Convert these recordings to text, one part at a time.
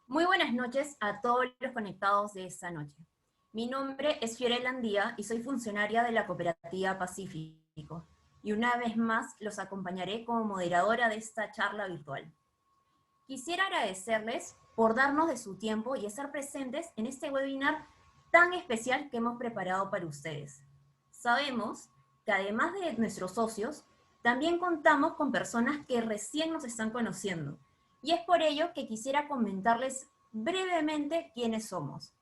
Muy buenas noches a todos los conectados de esta noche. Mi nombre es Fiorella Andía y soy funcionaria de la Cooperativa Pacífico. Y una vez más los acompañaré como moderadora de esta charla virtual. Quisiera agradecerles por darnos de su tiempo y estar presentes en este webinar tan especial que hemos preparado para ustedes. Sabemos que además de nuestros socios, también contamos con personas que recién nos están conociendo. Y es por ello que quisiera comentarles brevemente quiénes somos.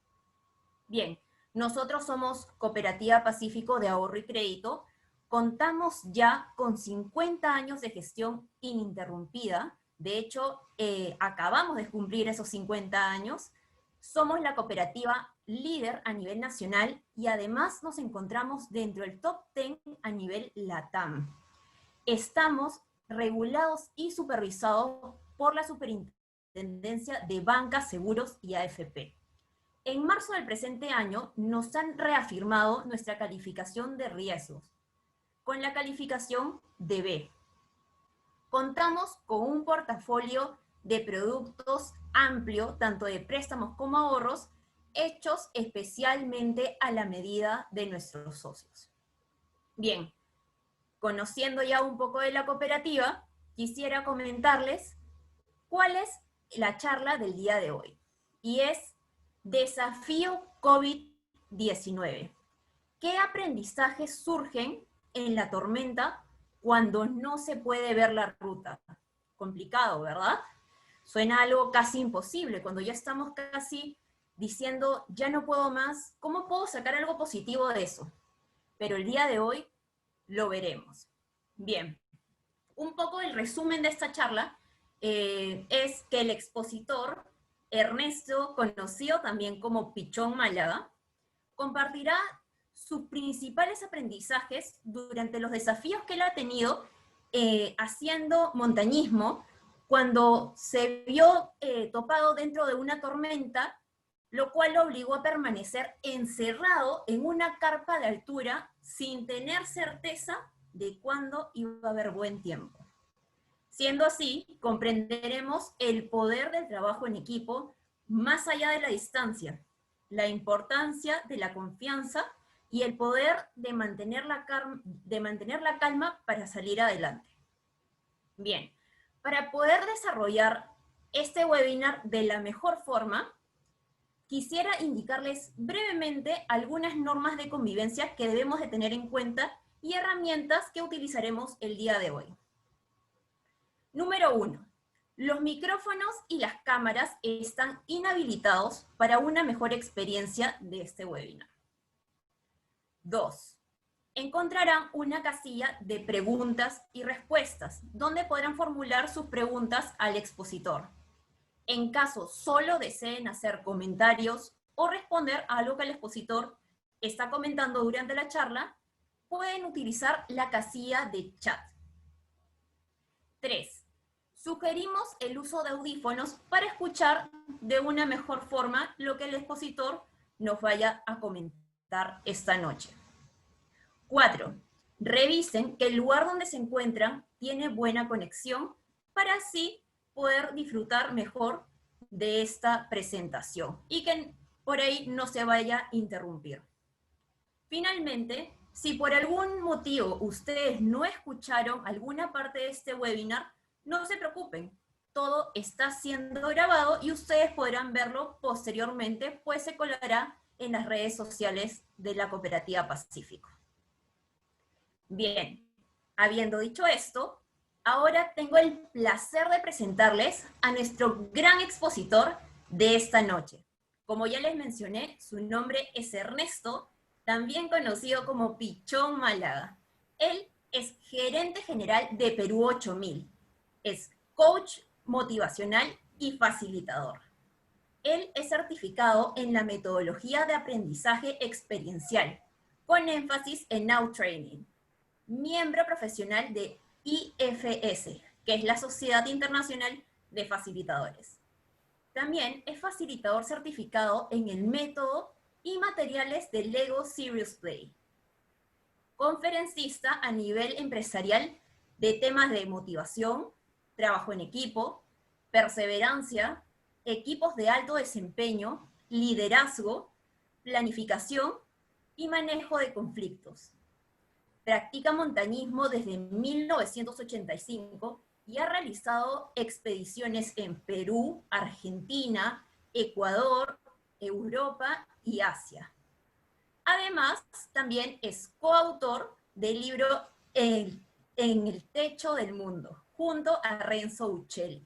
Bien, nosotros somos Cooperativa Pacífico de Ahorro y Crédito. Contamos ya con 50 años de gestión ininterrumpida. De hecho, acabamos de cumplir esos 50 años. Somos la cooperativa líder a nivel nacional y además nos encontramos dentro del top 10 a nivel LATAM. Estamos regulados y supervisados por la Superintendencia de Bancas, Seguros y AFP. En marzo del presente año nos han reafirmado nuestra calificación de riesgos, con la calificación de B. Contamos con un portafolio de productos amplio, tanto de préstamos como ahorros, hechos especialmente a la medida de nuestros socios. Bien, conociendo ya un poco de la cooperativa, quisiera comentarles cuál es la charla del día de hoy. Y es Desafío COVID-19. ¿Qué aprendizajes surgen en la tormenta cuando no se puede ver la ruta? Complicado, ¿verdad? Suena algo casi imposible, cuando ya estamos casi diciendo, ya no puedo más, ¿cómo puedo sacar algo positivo de eso? Pero el día de hoy lo veremos. Bien, un poco el resumen de esta charla es que el expositor Ernesto, conocido también como Pichón Málaga, compartirá sus principales aprendizajes durante los desafíos que él ha tenido haciendo montañismo cuando se vio topado dentro de una tormenta, lo cual lo obligó a permanecer encerrado en una carpa de altura sin tener certeza de cuándo iba a haber buen tiempo. Siendo así, comprenderemos el poder del trabajo en equipo más allá de la distancia, la importancia de la confianza y el poder de mantener la calma para salir adelante. Bien, para poder desarrollar este webinar de la mejor forma, quisiera indicarles brevemente algunas normas de convivencia que debemos de tener en cuenta y herramientas que utilizaremos el día de hoy. Número 1. Los micrófonos y las cámaras están inhabilitados para una mejor experiencia de este webinar. 2. Encontrarán una casilla de preguntas y respuestas, donde podrán formular sus preguntas al expositor. En caso solo deseen hacer comentarios o responder a algo que el expositor está comentando durante la charla, pueden utilizar la casilla de chat. 3. Sugerimos el uso de audífonos para escuchar de una mejor forma lo que el expositor nos vaya a comentar esta noche. 4. Revisen que el lugar donde se encuentran tiene buena conexión para así poder disfrutar mejor de esta presentación y que por ahí no se vaya a interrumpir. Finalmente, si por algún motivo ustedes no escucharon alguna parte de este webinar, no se preocupen, todo está siendo grabado y ustedes podrán verlo posteriormente, pues se colgará en las redes sociales de la Cooperativa Pacífico. Bien, habiendo dicho esto, ahora tengo el placer de presentarles a nuestro gran expositor de esta noche. Como ya les mencioné, su nombre es Ernesto, también conocido como Pichón Málaga. Él es gerente general de Perú 8000. Es coach motivacional y facilitador. Él es certificado en la metodología de aprendizaje experiencial, con énfasis en Now Training. Miembro profesional de IFS, que es la Sociedad Internacional de Facilitadores. También es facilitador certificado en el método y materiales de Lego Serious Play. Conferencista a nivel empresarial de temas de motivación, trabajo en equipo, perseverancia, equipos de alto desempeño, liderazgo, planificación y manejo de conflictos. Practica montañismo desde 1985 y ha realizado expediciones en Perú, Argentina, Ecuador, Europa y Asia. Además, también es coautor del libro En el techo del mundo, junto a Renzo Uccelli.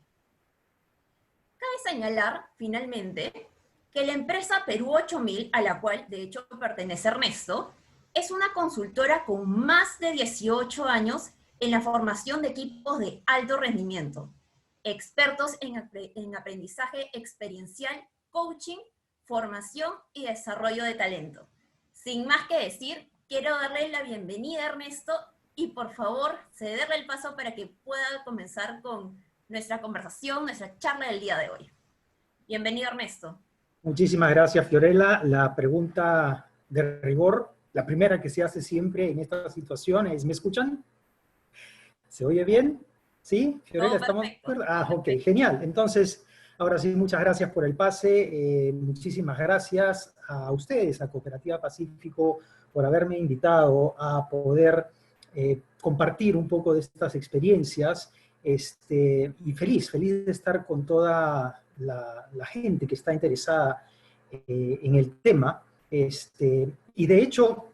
Cabe señalar, finalmente, que la empresa Perú 8000, a la cual de hecho pertenece Ernesto, es una consultora con más de 18 años en la formación de equipos de alto rendimiento, expertos en aprendizaje experiencial, coaching, formación y desarrollo de talento. Sin más que decir, quiero darle la bienvenida a Ernesto y por favor cederle el paso para que pueda comenzar con nuestra conversación, nuestra charla del día de hoy. Bienvenido, Ernesto. Muchísimas gracias, Fiorella. La pregunta de rigor, la primera que se hace siempre en esta situación es, ¿me escuchan? ¿Se oye bien? ¿Sí? Fiorella, ¿estamos de acuerdo? Ah, ok, genial. Entonces, ahora sí, muchas gracias por el pase. Muchísimas gracias a ustedes, a Cooperativa Pacífico, por haberme invitado a poder compartir un poco de estas experiencias. Y feliz de estar con toda la gente que está interesada en el tema. Y de hecho,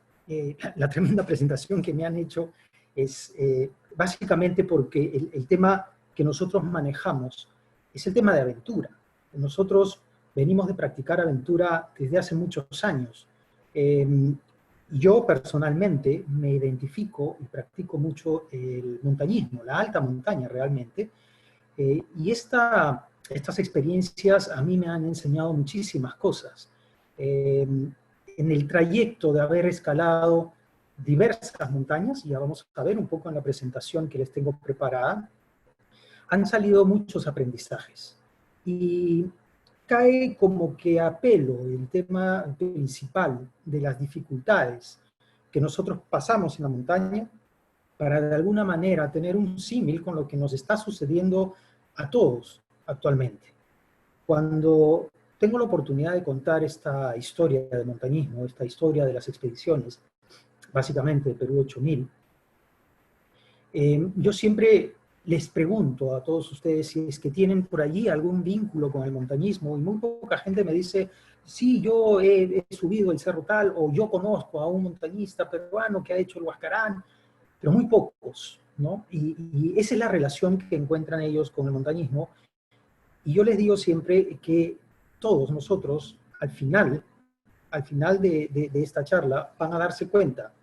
la tremenda presentación que me han hecho es básicamente porque el tema que nosotros manejamos es el tema de aventura. Nosotros venimos de practicar aventura desde hace muchos años. Yo personalmente me identifico y practico mucho el montañismo, la alta montaña realmente, y estas experiencias a mí me han enseñado muchísimas cosas. En el trayecto de haber escalado diversas montañas, y ya vamos a ver un poco en la presentación que les tengo preparada, han salido muchos aprendizajes. Y cae como que a pelo el tema principal de las dificultades que nosotros pasamos en la montaña para de alguna manera tener un símil con lo que nos está sucediendo a todos actualmente. Cuando tengo la oportunidad de contar esta historia de montañismo, esta historia de las expediciones, básicamente de Perú 8000, yo siempre les pregunto a todos ustedes si es que tienen por allí algún vínculo con el montañismo, y muy poca gente me dice, sí, yo he subido el cerro tal, o yo conozco a un montañista peruano que ha hecho el Huascarán, pero muy pocos, ¿no? Y esa es la relación que encuentran ellos con el montañismo, y yo les digo siempre que todos nosotros, al final de esta charla, van a darse cuenta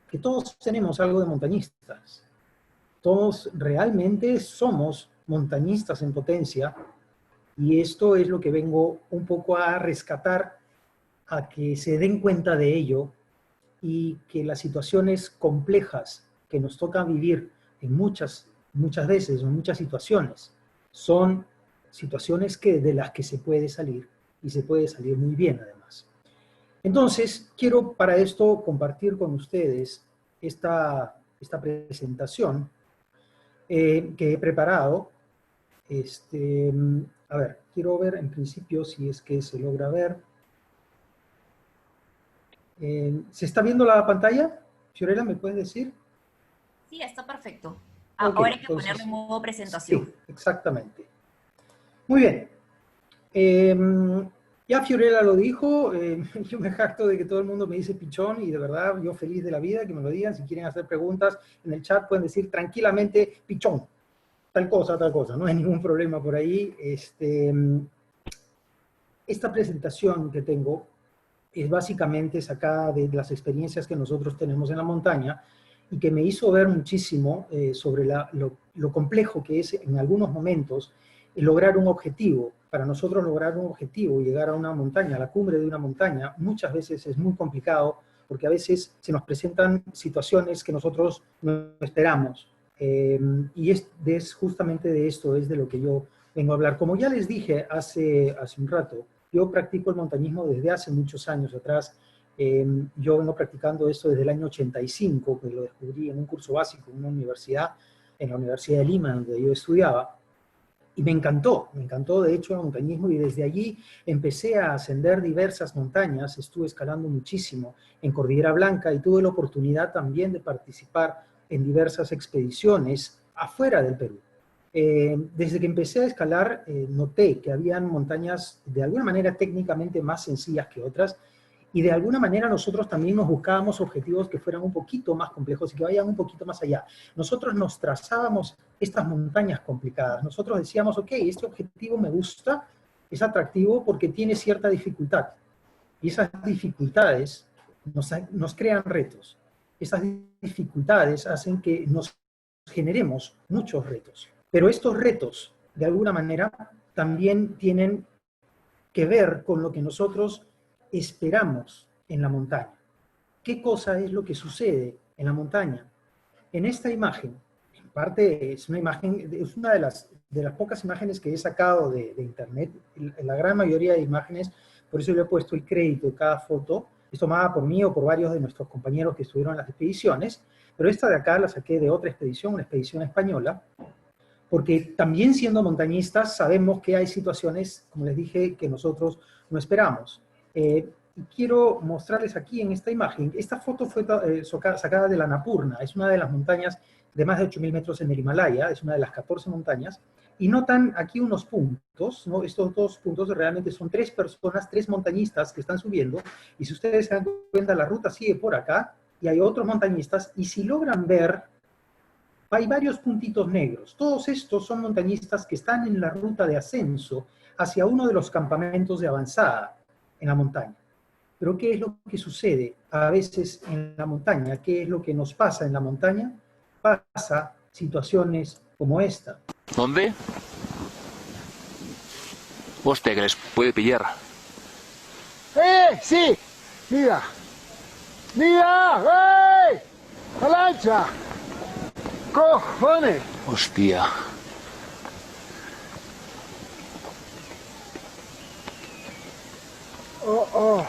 que todos tenemos algo de montañistas. Todos realmente somos montañistas en potencia, y esto es lo que vengo un poco a rescatar, a que se den cuenta de ello, y que las situaciones complejas que nos toca vivir en muchas veces, en muchas situaciones, son situaciones de las que se puede salir, y se puede salir muy bien además. Entonces, quiero para esto compartir con ustedes esta presentación que he preparado. A ver, quiero ver en principio si es que se logra ver. ¿Se está viendo la pantalla? Fiorella, ¿me puedes decir? Sí, está perfecto. Okay, ahora hay que ponerle modo presentación. Sí, exactamente. Muy bien. Ya Fiorella lo dijo, yo me jacto de que todo el mundo me dice pichón, y de verdad yo feliz de la vida que me lo digan. Si quieren hacer preguntas en el chat pueden decir tranquilamente pichón, tal cosa, no hay ningún problema por ahí. Esta presentación que tengo es básicamente sacada de las experiencias que nosotros tenemos en la montaña, y que me hizo ver muchísimo sobre lo complejo que es en algunos momentos lograr un objetivo. Para nosotros lograr un objetivo, llegar a una montaña, a la cumbre de una montaña, muchas veces es muy complicado, porque a veces se nos presentan situaciones que nosotros no esperamos. Y es justamente de esto, es de lo que yo vengo a hablar. Como ya les dije hace un rato, yo practico el montañismo desde hace muchos años atrás. Yo vengo practicando esto desde el año 85, que lo descubrí en un curso básico en una universidad, en la Universidad de Lima, donde yo estudiaba. y me encantó de hecho el montañismo, y desde allí empecé a ascender diversas montañas, estuve escalando muchísimo en Cordillera Blanca y tuve la oportunidad también de participar en diversas expediciones afuera del Perú. Desde que empecé a escalar, noté que habían montañas de alguna manera técnicamente más sencillas que otras, y de alguna manera nosotros también nos buscábamos objetivos que fueran un poquito más complejos y que vayan un poquito más allá. Nosotros nos trazábamos estas montañas complicadas. Nosotros decíamos, ok, este objetivo me gusta, es atractivo porque tiene cierta dificultad. Y esas dificultades nos crean retos. Esas dificultades hacen que nos generemos muchos retos. Pero estos retos, de alguna manera, también tienen que ver con lo que nosotros esperamos en la montaña. ¿Qué cosa es lo que sucede en la montaña? En esta imagen, en parte es una imagen, es una de las pocas imágenes que he sacado de internet. La gran mayoría de imágenes, por eso le he puesto el crédito de cada foto, es tomada por mí o por varios de nuestros compañeros que estuvieron en las expediciones, pero esta de acá la saqué de otra expedición, una expedición española, porque también siendo montañistas sabemos que hay situaciones, como les dije, que nosotros no esperamos. Y quiero mostrarles aquí en esta imagen, esta foto fue sacada de la Annapurna, es una de las montañas de más de 8.000 metros en el Himalaya, es una de las 14 montañas, y notan aquí unos puntos, ¿no? Estos dos puntos realmente son 3 personas, 3 montañistas que están subiendo, y si ustedes se dan cuenta, la ruta sigue por acá, y hay otros montañistas, y si logran ver, hay varios puntitos negros. Todos estos son montañistas que están en la ruta de ascenso hacia uno de los campamentos de avanzada en la montaña. Pero ¿qué es lo que sucede a veces en la montaña? ¿Qué es lo que nos pasa en la montaña? Pasa situaciones como esta. ¿Dónde? Hostia, que les puede pillar. Sí! Mira! ¡Mira! ¡Ey! ¡La lancha! ¡Cojones! Hostia. Oh.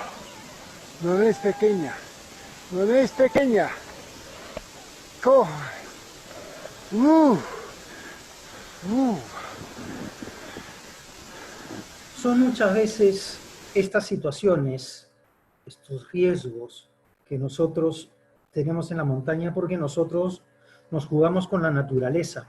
No es pequeña. No es pequeña. Cojones. Son muchas veces estas situaciones, estos riesgos que nosotros tenemos en la montaña porque nosotros nos jugamos con la naturaleza.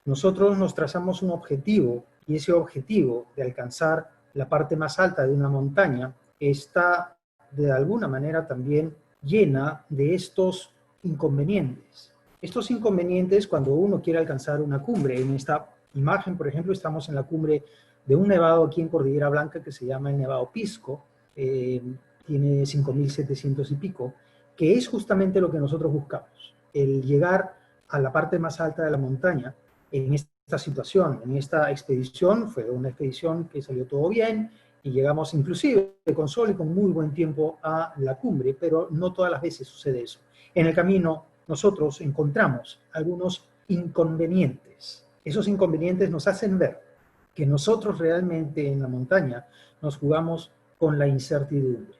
Nosotros nos trazamos un objetivo y ese objetivo de alcanzar la parte más alta de una montaña está de alguna manera también llena de estos inconvenientes. Estos inconvenientes cuando uno quiere alcanzar una cumbre. En esta imagen, por ejemplo, estamos en la cumbre de un nevado aquí en Cordillera Blanca que se llama el Nevado Pisco, tiene 5.700 y pico, que es justamente lo que nosotros buscamos, el llegar a la parte más alta de la montaña en esta situación. En esta expedición, fue una expedición que salió todo bien, y llegamos inclusive con sol y con muy buen tiempo a la cumbre, pero no todas las veces sucede eso. En el camino nosotros encontramos algunos inconvenientes. Esos inconvenientes nos hacen ver que nosotros realmente en la montaña nos jugamos con la incertidumbre.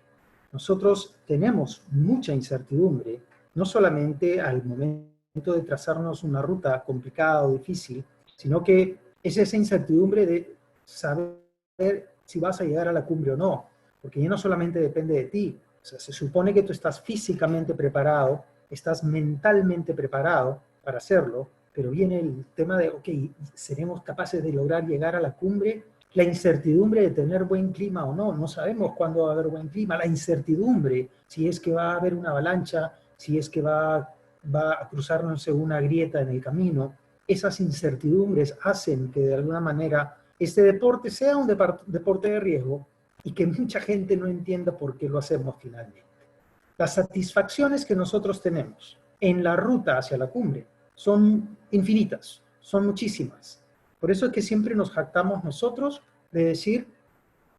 Nosotros tenemos mucha incertidumbre, no solamente al momento de trazarnos una ruta complicada o difícil, sino que es esa incertidumbre de saber si vas a llegar a la cumbre o no, porque ya no solamente depende de ti. O sea, se supone que tú estás físicamente preparado, estás mentalmente preparado para hacerlo, pero viene el tema de, ok, ¿seremos capaces de lograr llegar a la cumbre? La incertidumbre de tener buen clima o no, no sabemos cuándo va a haber buen clima, la incertidumbre si es que va a haber una avalancha, si es que va a cruzarnos una grieta en el camino. Esas incertidumbres hacen que de alguna manera este deporte sea un deporte de riesgo y que mucha gente no entienda por qué lo hacemos finalmente. Las satisfacciones que nosotros tenemos en la ruta hacia la cumbre son infinitas, son muchísimas. Por eso es que siempre nos jactamos nosotros de decir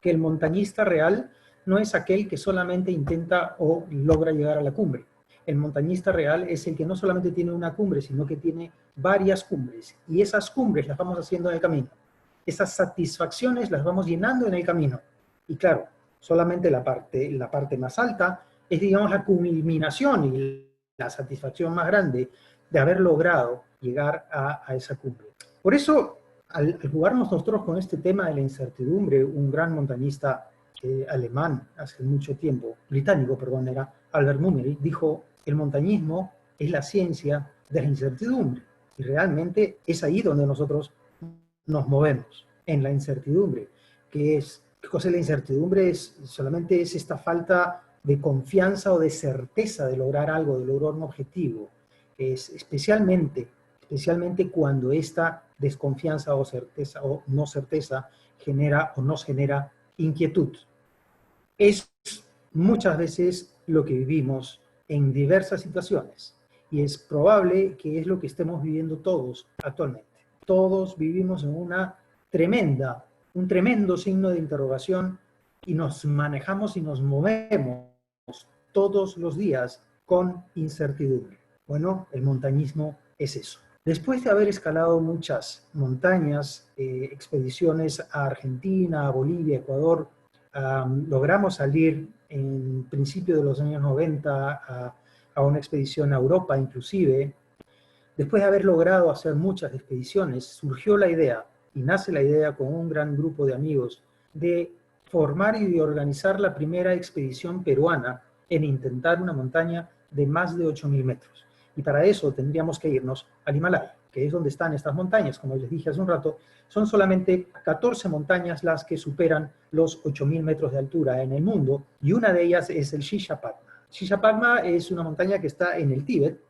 que el montañista real no es aquel que solamente intenta o logra llegar a la cumbre. El montañista real es el que no solamente tiene una cumbre, sino que tiene varias cumbres. Y esas cumbres las vamos haciendo en el camino. Esas satisfacciones las vamos llenando en el camino. Y claro, solamente la parte más alta es, digamos, la culminación y la satisfacción más grande de haber logrado llegar a esa cumbre. Por eso al jugarnos nosotros con este tema de la incertidumbre, un gran montañista alemán hace mucho tiempo, británico, perdón, era Albert Mummery, dijo, el montañismo es la ciencia de la incertidumbre. Y realmente es ahí donde nosotros nos movemos, en la incertidumbre. ¿Qué cosa es la incertidumbre? Solamente es esta falta de confianza o de certeza de lograr algo, de lograr un objetivo. Es especialmente cuando esta desconfianza o certeza o no certeza genera o nos genera inquietud. Es muchas veces lo que vivimos en diversas situaciones y es probable que es lo que estemos viviendo todos actualmente. Todos vivimos en un tremendo signo de interrogación y nos manejamos y nos movemos todos los días con incertidumbre. Bueno, el montañismo es eso. Después de haber escalado muchas montañas, expediciones a Argentina, a Bolivia, Ecuador, logramos salir en principio de los años 90 a una expedición a Europa inclusive. Después de haber logrado hacer muchas expediciones, surgió la idea, y nace la idea con un gran grupo de amigos, de formar y de organizar la primera expedición peruana en intentar una montaña de más de 8.000 metros. Y para eso tendríamos que irnos al Himalaya, que es donde están estas montañas. Como les dije hace un rato, son solamente 14 montañas las que superan los 8.000 metros de altura en el mundo, y una de ellas es el Shishapangma. Shishapangma es una montaña que está en el Tíbet.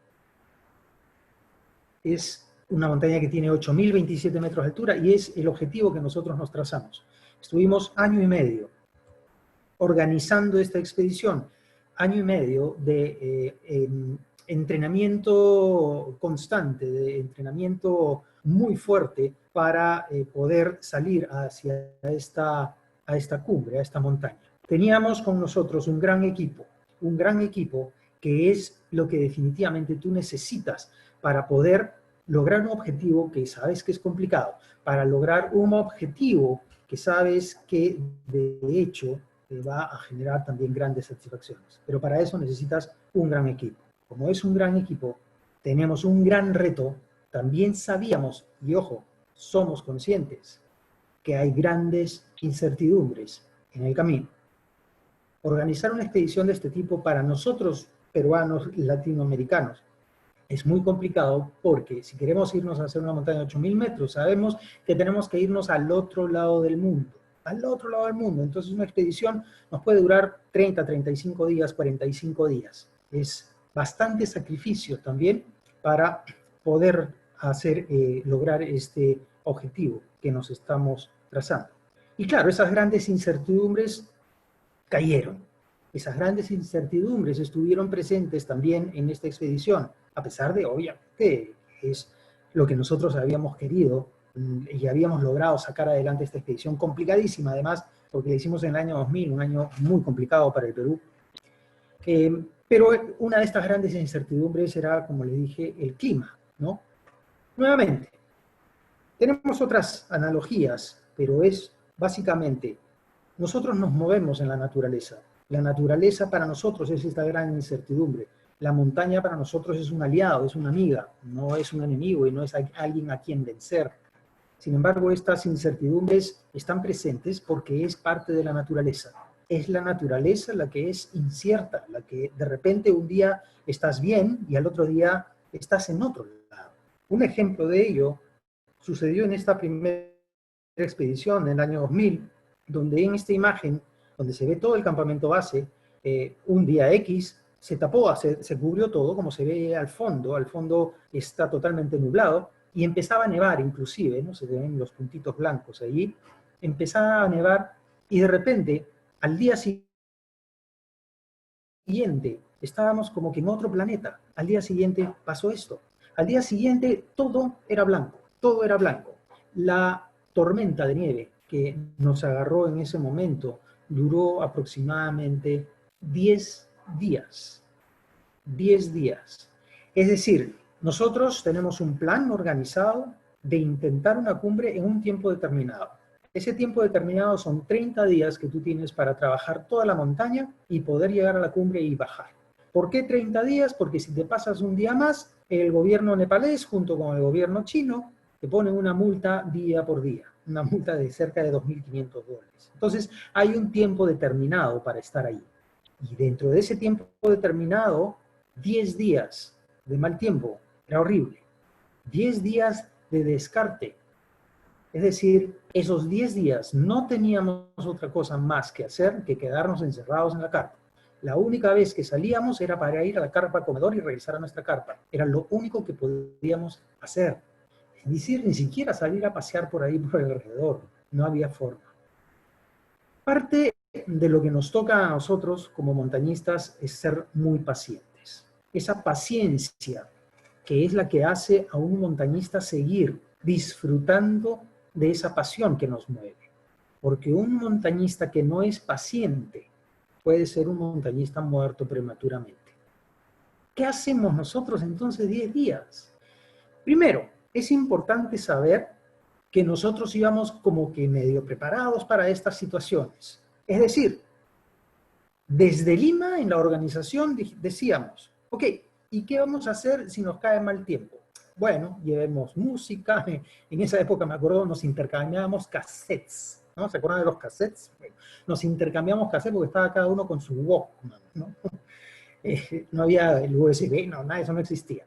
Es una montaña que tiene 8.027 metros de altura y es el objetivo que nosotros nos trazamos. Estuvimos año y medio organizando esta expedición, año y medio de entrenamiento constante, de entrenamiento muy fuerte para poder salir hacia esta cumbre, a esta montaña. Teníamos con nosotros un gran equipo que es lo que definitivamente tú necesitas para poder lograr un objetivo que sabes que es complicado, para lograr un objetivo que sabes que de hecho te va a generar también grandes satisfacciones. Pero para eso necesitas un gran equipo. Como es un gran equipo, tenemos un gran reto. También sabíamos, y ojo, somos conscientes, que hay grandes incertidumbres en el camino. Organizar una expedición de este tipo para nosotros, peruanos, latinoamericanos, es muy complicado porque si queremos irnos a hacer una montaña de 8.000 metros, sabemos que tenemos que irnos al otro lado del mundo. Al otro lado del mundo. Entonces una expedición nos puede durar 30, 35 días, 45 días. Es bastante sacrificio también para poder lograr este objetivo que nos estamos trazando. Y claro, esas grandes incertidumbres cayeron. Esas grandes incertidumbres estuvieron presentes también en esta expedición, a pesar de, obviamente, es lo que nosotros habíamos querido y habíamos logrado sacar adelante esta expedición, complicadísima además, porque la hicimos en el año 2000, un año muy complicado para el Perú. Pero una de estas grandes incertidumbres era, como les dije, el clima, ¿no? Nuevamente, tenemos otras analogías, pero es básicamente, nosotros nos movemos en la naturaleza. La naturaleza para nosotros es esta gran incertidumbre. La montaña para nosotros es un aliado, es una amiga, no es un enemigo y no es alguien a quien vencer. Sin embargo, estas incertidumbres están presentes porque es parte de la naturaleza. Es la naturaleza la que es incierta, la que de repente un día estás bien y al otro día estás en otro lado. Un ejemplo de ello sucedió en esta primera expedición en el año 2000, donde en esta imagen, donde se ve todo el campamento base, un día X se tapó, se cubrió todo, como se ve al fondo está totalmente nublado, y empezaba a nevar inclusive, ¿no? Se ven los puntitos blancos allí, empezaba a nevar, y de repente, al día siguiente, estábamos como que en otro planeta, al día siguiente pasó esto, al día siguiente todo era blanco, la tormenta de nieve que nos agarró en ese momento duró aproximadamente 10 días. 10 días. Es decir, nosotros tenemos un plan organizado de intentar una cumbre en un tiempo determinado. Ese tiempo determinado son 30 días que tú tienes para trabajar toda la montaña y poder llegar a la cumbre y bajar. ¿Por qué 30 días? Porque si te pasas un día más, el gobierno nepalés junto con el gobierno chino te ponen una multa día por día, una multa de cerca de $2.500. Entonces, hay un tiempo determinado para estar ahí. Y dentro de ese tiempo determinado, 10 días de mal tiempo, era horrible. 10 días de descarte. Es decir, esos 10 días no teníamos otra cosa más que hacer que quedarnos encerrados en la carpa. La única vez que salíamos era para ir a la carpa comedor y regresar a nuestra carpa. Era lo único que podíamos hacer. Es decir, ni siquiera salir a pasear por ahí por el alrededor. No había forma. Parte de lo que nos toca a nosotros como montañistas es ser muy pacientes. Esa paciencia que es la que hace a un montañista seguir disfrutando de esa pasión que nos mueve. Porque un montañista que no es paciente puede ser un montañista muerto prematuramente. ¿Qué hacemos nosotros entonces 10 días? Primero, es importante saber que nosotros íbamos como que medio preparados para estas situaciones. Es decir, desde Lima, en la organización, decíamos, ok, ¿y qué vamos a hacer si nos cae mal tiempo? Bueno, llevemos música. En esa época, me acuerdo, nos intercambiábamos cassettes, ¿no? ¿Se acuerdan de los cassettes? Bueno, nos intercambiamos cassettes porque estaba cada uno con su Walkman, ¿no? No había el USB, no, nada de eso no existía.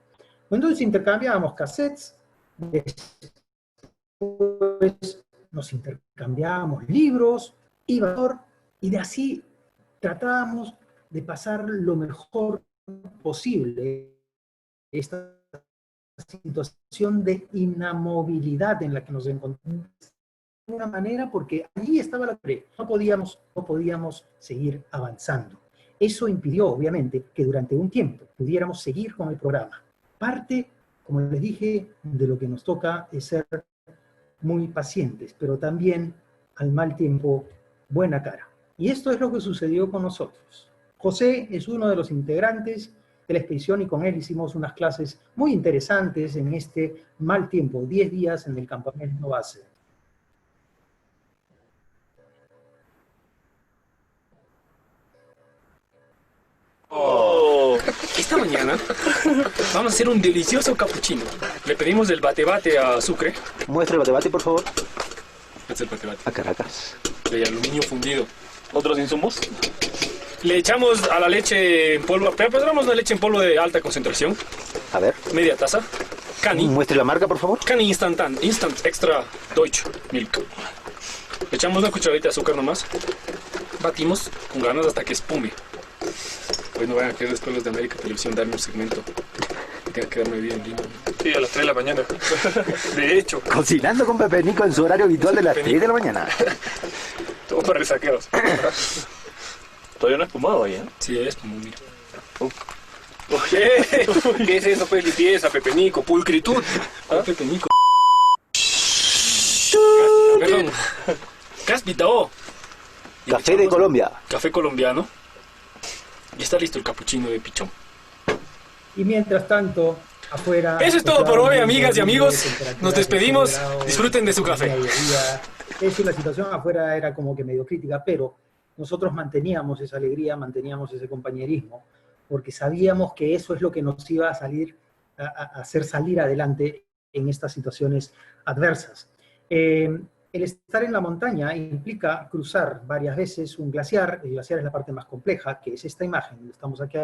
Entonces intercambiábamos cassettes, después nos intercambiábamos libros, y de así tratábamos de pasar lo mejor posible esta situación de inamovilidad en la que nos encontramos de una manera, porque allí estaba la pre, no podíamos seguir avanzando. Eso impidió, obviamente, que durante un tiempo pudiéramos seguir con el programa. Parte, como les dije, de lo que nos toca es ser muy pacientes, pero también al mal tiempo, buena cara. Y esto es lo que sucedió con nosotros. José es uno de los integrantes de la expedición y con él hicimos unas clases muy interesantes en este mal tiempo, 10 días en el campamento base. Esta mañana vamos a hacer un delicioso cappuccino. Le pedimos el bate-bate a Sucre. Muestra el bate-bate, por favor. Este es el bate-bate. A Caracas. De aluminio fundido. ¿Otros insumos? Le echamos a la leche en polvo. Preparamos una leche en polvo de alta concentración. A ver. Media taza. Cani. Muestre la marca, por favor. Cani Instant Extra Deutsche Milk. Le echamos una cucharadita de azúcar nomás. Batimos con ganas hasta que espume. Pues no vayan a querer después los de América Televisión darme un segmento. Tenga que quedarme bien lindo. Sí, a las 3 de la mañana. De hecho. Cocinando con Pepe Nico en su horario habitual de las 3 de la mañana. Todo para resaqueos. Todavía no he espumado ahí, ¿eh? Sí, es como mira. Oye, ¿qué es eso? Pues limpieza, Pepe Nico, pulcritud. ¿Ah? Pepe Nico. Perdón. Caspito. Café de Colombia. Café colombiano. Y está listo el capuchino de pichón. Y mientras tanto, afuera... Eso es todo por hoy, amigas y amigos. Nos despedimos. Disfruten de su café. Eso, la situación afuera era como que medio crítica, pero nosotros manteníamos esa alegría, manteníamos ese compañerismo, porque sabíamos que eso es lo que nos iba a hacer salir adelante en estas situaciones adversas. El estar en la montaña implica cruzar varias veces un glaciar. El glaciar es la parte más compleja, que es esta imagen. Estamos aquí,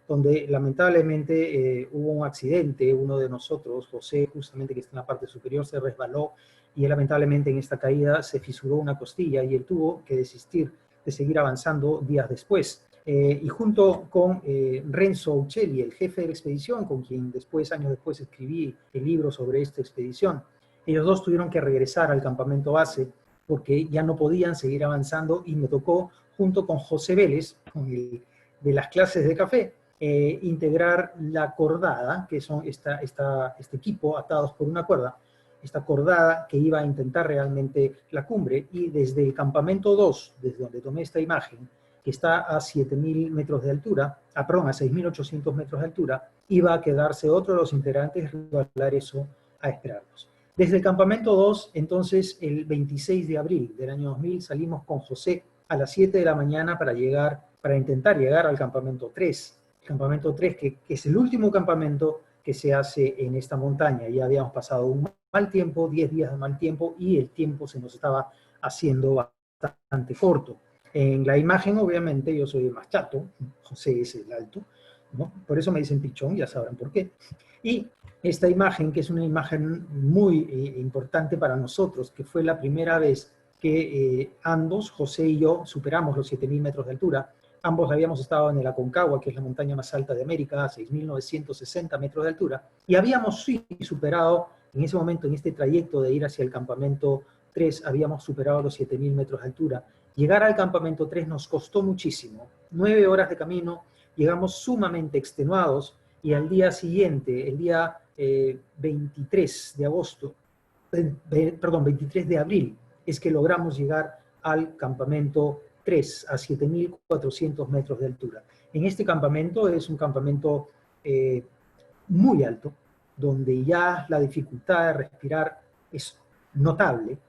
donde lamentablemente hubo un accidente. Uno de nosotros, José, justamente que está en la parte superior, se resbaló y lamentablemente en esta caída se fisuró una costilla y él tuvo que desistir de seguir avanzando días después. Y junto con Renzo Uccelli, el jefe de la expedición, con quien años después, escribí el libro sobre esta expedición, ellos dos tuvieron que regresar al campamento base porque ya no podían seguir avanzando y me tocó, junto con José Vélez, de las clases de café, integrar la cordada, que son este equipo atados por una cuerda, esta cordada que iba a intentar realmente la cumbre, y desde el campamento 2, desde donde tomé esta imagen, que está a 7.000 metros de altura, a 6.800 metros de altura, iba a quedarse otro de los integrantes resbalar eso a esperarnos. Desde el campamento 2, entonces, el 26 de abril del año 2000, salimos con José a las 7 de la mañana para intentar llegar al campamento 3. El campamento 3, que es el último campamento que se hace en esta montaña. Ya habíamos pasado un mal tiempo, 10 días de mal tiempo, y el tiempo se nos estaba haciendo bastante corto. En la imagen, obviamente, yo soy el más chato, José es el alto, ¿no? Por eso me dicen pichón, ya sabrán por qué. Y esta imagen, que es una imagen muy importante para nosotros, que fue la primera vez que ambos, José y yo, superamos los 7.000 metros de altura. Ambos habíamos estado en el Aconcagua, que es la montaña más alta de América, a 6.960 metros de altura, y habíamos sí superado, en ese momento, en este trayecto de ir hacia el campamento 3, habíamos superado los 7.000 metros de altura. Llegar al campamento 3 nos costó muchísimo, 9 horas de camino, llegamos sumamente extenuados, y al día siguiente, el día 23 de abril, es que logramos llegar al campamento 3, a 7.400 metros de altura. En este campamento es un campamento muy alto, donde ya la dificultad de respirar es notable,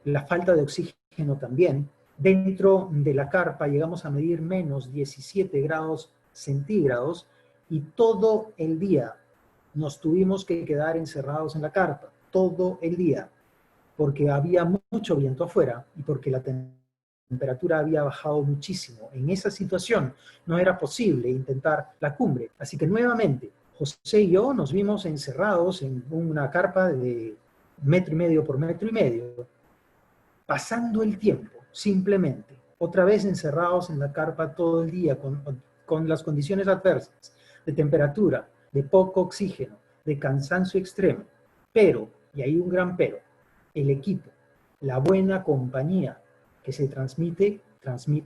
la falta de oxígeno también. Dentro de la carpa llegamos a medir menos 17 grados centígrados, y todo el día nos tuvimos que quedar encerrados en la carpa, todo el día, porque había mucho viento afuera y porque la temperatura había bajado muchísimo. En esa situación no era posible intentar la cumbre. Así que nuevamente, José y yo nos vimos encerrados en una carpa de 1,5 metros por 1,5 metros, pasando el tiempo, simplemente. Otra vez encerrados en la carpa todo el día, con las condiciones adversas, de temperatura, de poco oxígeno, de cansancio extremo. Pero, y hay un gran pero, el equipo, la buena compañía que se transmite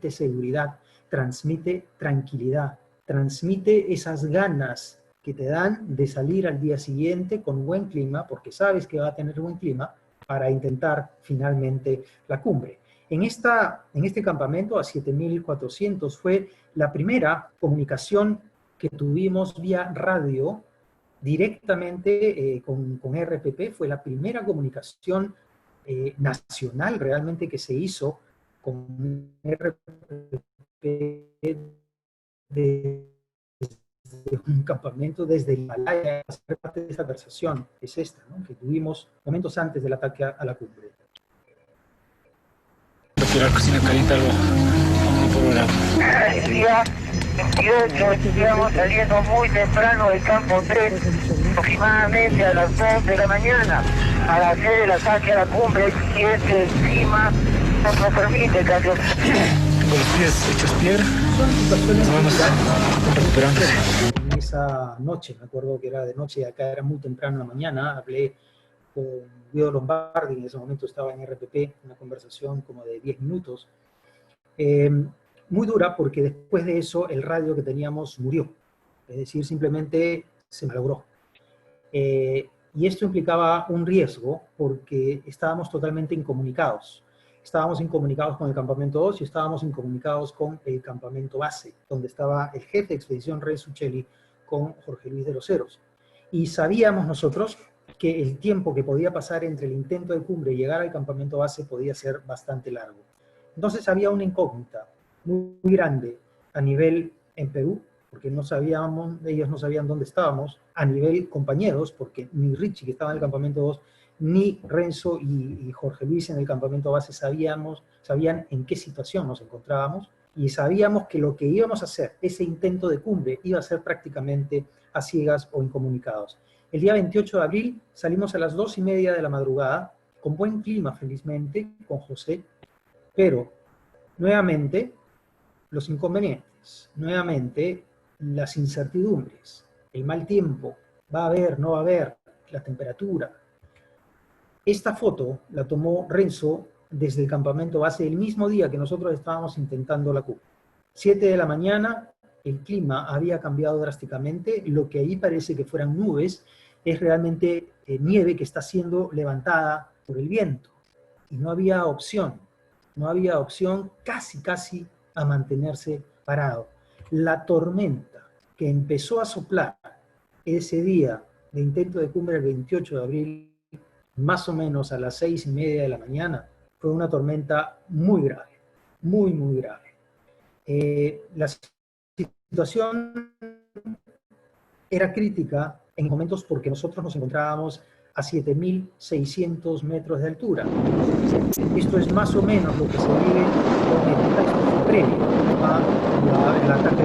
seguridad, transmite tranquilidad, transmite esas ganas que te dan de salir al día siguiente con buen clima, porque sabes que va a tener buen clima, para intentar finalmente la cumbre. En este campamento a 7.400 fue la primera comunicación que tuvimos vía radio directamente con RPP. Fue la primera comunicación nacional realmente que se hizo con RPP desde un campamento desde el Himalaya. Parte de esta conversación es esta, ¿no?, que tuvimos momentos antes del ataque a la cumbre. Tirar cocina caliente algo por hora. El día 28 estuvimos saliendo muy temprano del campo 3, aproximadamente a las 2 de la mañana, para hacer el ataque a la cumbre, y el clima no nos permite, Carlos. Con los pies hechos piedra, no vamos recuperándose. En esa noche, me acuerdo que era de noche y acá era muy temprano en la mañana, hablé con Guido Lombardi, en ese momento estaba en RPP, una conversación como de 10 minutos, muy dura, porque después de eso el radio que teníamos murió, es decir, simplemente se malogró. Y esto implicaba un riesgo, porque estábamos totalmente incomunicados. Estábamos incomunicados con el campamento 2 y estábamos incomunicados con el campamento base, donde estaba el jefe de expedición Renzo Uccelli con Jorge Luis de los Heros. Y sabíamos nosotros que el tiempo que podía pasar entre el intento de cumbre y llegar al campamento base podía ser bastante largo. Entonces había una incógnita muy grande a nivel en Perú, porque no sabíamos, ellos no sabían dónde estábamos, a nivel compañeros, porque ni Richie, que estaba en el campamento 2, ni Renzo y Jorge Luis en el campamento base sabían en qué situación nos encontrábamos, y sabíamos que lo que íbamos a hacer, ese intento de cumbre, iba a ser prácticamente a ciegas o incomunicados. El día 28 de abril salimos a las 2:30 de la madrugada, con buen clima felizmente, con José, pero nuevamente los inconvenientes, nuevamente las incertidumbres, el mal tiempo, va a haber, no va a haber, la temperatura. Esta foto la tomó Renzo desde el campamento base el mismo día que nosotros estábamos intentando la cumbre. 7 de la mañana, el clima había cambiado drásticamente, lo que ahí parece que fueran nubes, es realmente nieve que está siendo levantada por el viento. Y no había opción casi a mantenerse parado. La tormenta que empezó a soplar ese día de intento de cumbre el 28 de abril, más o menos a las 6:30 de la mañana, fue una tormenta muy grave, muy grave. La situación era crítica en momentos porque nosotros nos encontrábamos a 7.600 metros de altura. Esto es más o menos lo que se vive con el contexto previo al ataque.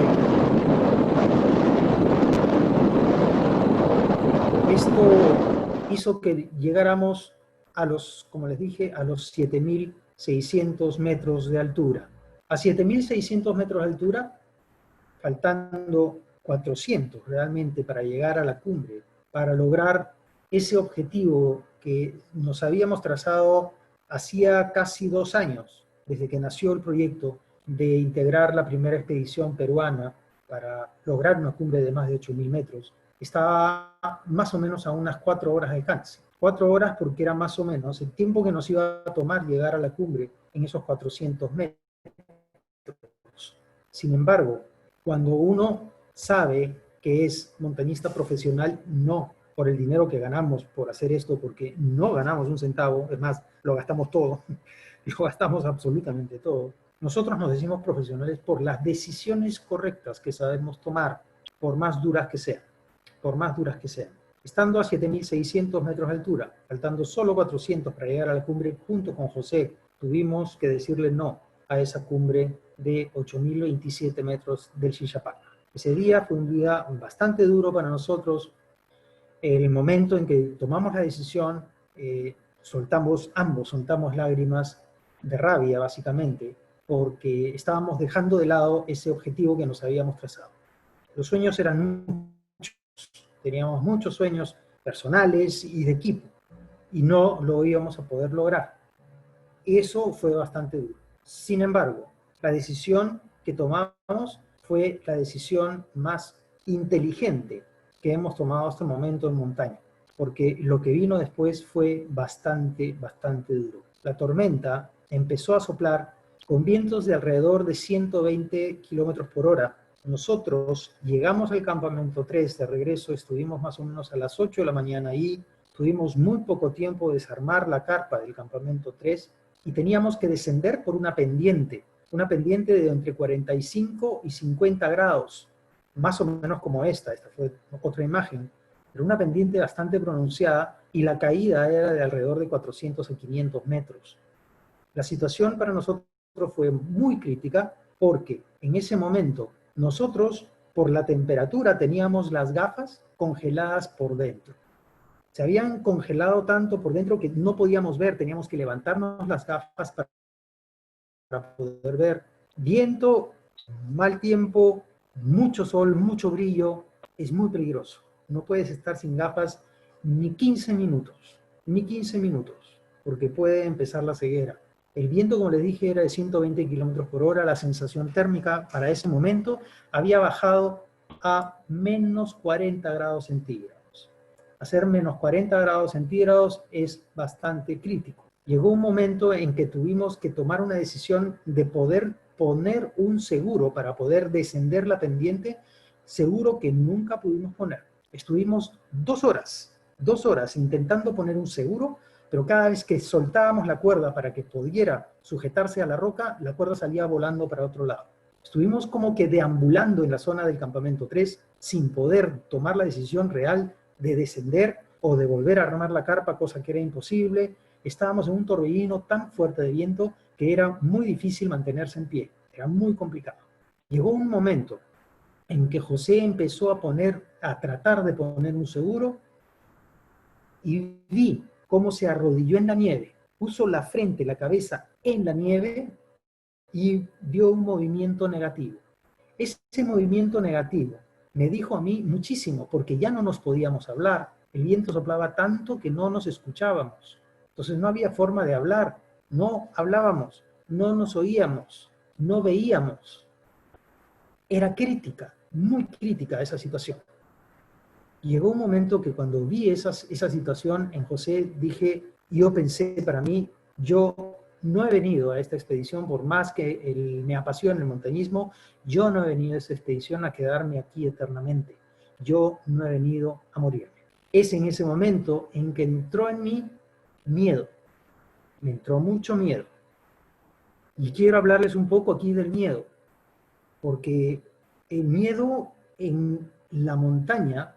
Esto hizo que llegáramos a los, como les dije, a los 7.600 metros de altura. A 7.600 metros de altura, faltando 400 realmente para llegar a la cumbre, para lograr ese objetivo que nos habíamos trazado hacía casi 2 años, desde que nació el proyecto de integrar la primera expedición peruana para lograr una cumbre de más de 8.000 metros, estaba más o menos a unas 4 horas de alcance. 4 horas porque era más o menos el tiempo que nos iba a tomar llegar a la cumbre en esos 400 metros. Sin embargo, cuando uno sabe que es montañista profesional, no por el dinero que ganamos por hacer esto, porque no ganamos un centavo, es más, lo gastamos todo, lo gastamos absolutamente todo. Nosotros nos decimos profesionales por las decisiones correctas que sabemos tomar, por más duras que sean, por más duras que sean. Estando a 7.600 metros de altura, faltando solo 400 para llegar a la cumbre, junto con José, tuvimos que decirle no a esa cumbre de 8.027 metros del Xixapala. Ese día fue un día bastante duro para nosotros. El momento en que tomamos la decisión, ambos soltamos lágrimas de rabia, básicamente, porque estábamos dejando de lado ese objetivo que nos habíamos trazado. Los sueños eran muchos, teníamos muchos sueños personales y de equipo, y no lo íbamos a poder lograr. Eso fue bastante duro. Sin embargo, la decisión que tomamos fue la decisión más inteligente que hemos tomado hasta el momento en montaña, porque lo que vino después fue bastante duro. La tormenta empezó a soplar con vientos de alrededor de 120 kilómetros por hora. Nosotros llegamos al campamento 3 de regreso, estuvimos más o menos a las 8 de la mañana ahí, tuvimos muy poco tiempo de desarmar la carpa del campamento 3 y teníamos que descender por una pendiente de entre 45 y 50 grados, más o menos como esta fue otra imagen, pero una pendiente bastante pronunciada y la caída era de alrededor de 400 a 500 metros. La situación para nosotros fue muy crítica porque en ese momento nosotros, por la temperatura, teníamos las gafas congeladas por dentro. Se habían congelado tanto por dentro que no podíamos ver, teníamos que levantarnos las gafas para poder ver. Viento, mal tiempo, mucho sol, mucho brillo, es muy peligroso. No puedes estar sin gafas ni 15 minutos, porque puede empezar la ceguera. El viento, como les dije, era de 120 kilómetros por hora. La sensación térmica para ese momento había bajado a menos 40 grados centígrados. Hacer menos 40 grados centígrados es bastante crítico. Llegó un momento en que tuvimos que tomar una decisión de poder poner un seguro para poder descender la pendiente, seguro que nunca pudimos poner. Estuvimos 2 horas intentando poner un seguro, pero cada vez que soltábamos la cuerda para que pudiera sujetarse a la roca, la cuerda salía volando para otro lado. Estuvimos como que deambulando en la zona del campamento 3 sin poder tomar la decisión real de descender o de volver a armar la carpa, cosa que era imposible. Estábamos en un torbellino tan fuerte de viento que era muy difícil mantenerse en pie, era muy complicado. Llegó un momento en que José empezó a tratar de poner un seguro y vi cómo se arrodilló en la nieve, puso la frente, la cabeza en la nieve y dio un movimiento negativo. Ese movimiento negativo me dijo a mí muchísimo, porque ya no nos podíamos hablar, el viento soplaba tanto que no nos escuchábamos. Entonces no había forma de hablar, no hablábamos, no nos oíamos, no veíamos. Era crítica, muy crítica esa situación. Llegó un momento que cuando vi esa situación en José, yo pensé para mí, yo no he venido a esta expedición, por más que me apasione el montañismo, yo no he venido a esta expedición a quedarme aquí eternamente. Yo no he venido a morirme. Es en ese momento en que entró en mí miedo. Me entró mucho miedo. Y quiero hablarles un poco aquí del miedo, porque el miedo en la montaña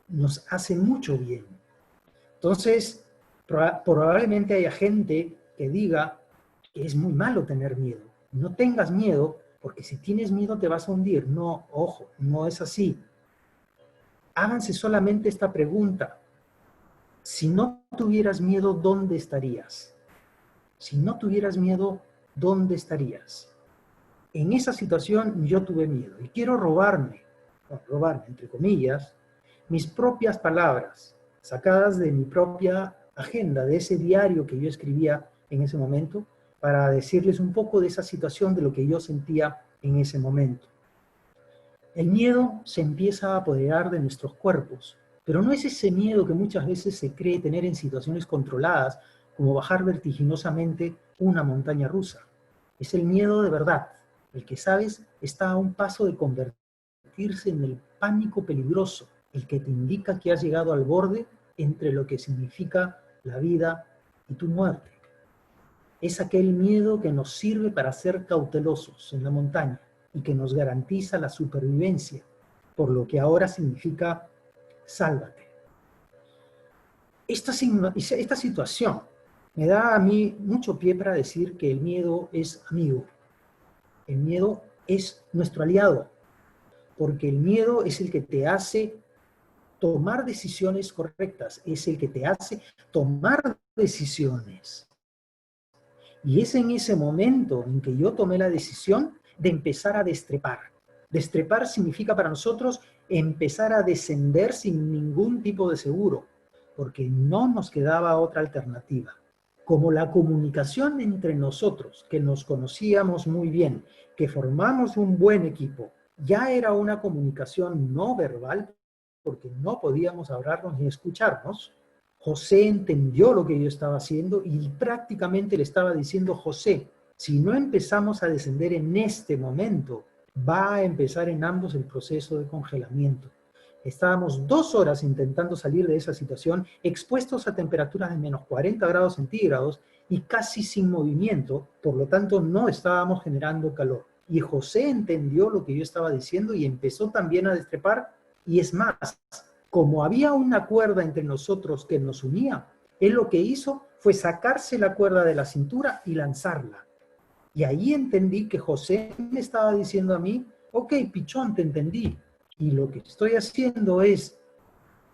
nos hace mucho bien. Entonces, probablemente haya gente que diga que es muy malo tener miedo. No tengas miedo, porque si tienes miedo te vas a hundir. No, ojo, no es así. Háganse solamente esta pregunta. Si no tuvieras miedo, ¿dónde estarías? Si no tuvieras miedo, ¿dónde estarías? En esa situación yo tuve miedo y quiero robarme, entre comillas, mis propias palabras, sacadas de mi propia agenda, de ese diario que yo escribía en ese momento, para decirles un poco de esa situación, de lo que yo sentía en ese momento. El miedo se empieza a apoderar de nuestros cuerpos, pero no es ese miedo que muchas veces se cree tener en situaciones controladas, como bajar vertiginosamente una montaña rusa. Es el miedo de verdad, el que sabes está a un paso de convertirse en el pánico peligroso, el que te indica que has llegado al borde entre lo que significa la vida y tu muerte. Es aquel miedo que nos sirve para ser cautelosos en la montaña y que nos garantiza la supervivencia, por lo que ahora significa sálvate. Esta situación me da a mí mucho pie para decir que el miedo es amigo. El miedo es nuestro aliado, porque el miedo es el que te hace tomar decisiones correctas, es el que te hace tomar decisiones. Y es en ese momento en que yo tomé la decisión de empezar a destrepar. Destrepar significa para nosotros empezar a descender sin ningún tipo de seguro, porque no nos quedaba otra alternativa. Como la comunicación entre nosotros, que nos conocíamos muy bien, que formamos un buen equipo, ya era una comunicación no verbal, porque no podíamos hablarnos ni escucharnos, José entendió lo que yo estaba haciendo y prácticamente le estaba diciendo: José, si no empezamos a descender en este momento, va a empezar en ambos el proceso de congelamiento. Estábamos 2 horas intentando salir de esa situación, expuestos a temperaturas de menos 40 grados centígrados y casi sin movimiento, por lo tanto no estábamos generando calor. Y José entendió lo que yo estaba diciendo y empezó también a destrepar, y es más, como había una cuerda entre nosotros que nos unía, él lo que hizo fue sacarse la cuerda de la cintura y lanzarla. Y ahí entendí que José me estaba diciendo a mí: ok, pichón, te entendí. Y lo que estoy haciendo es,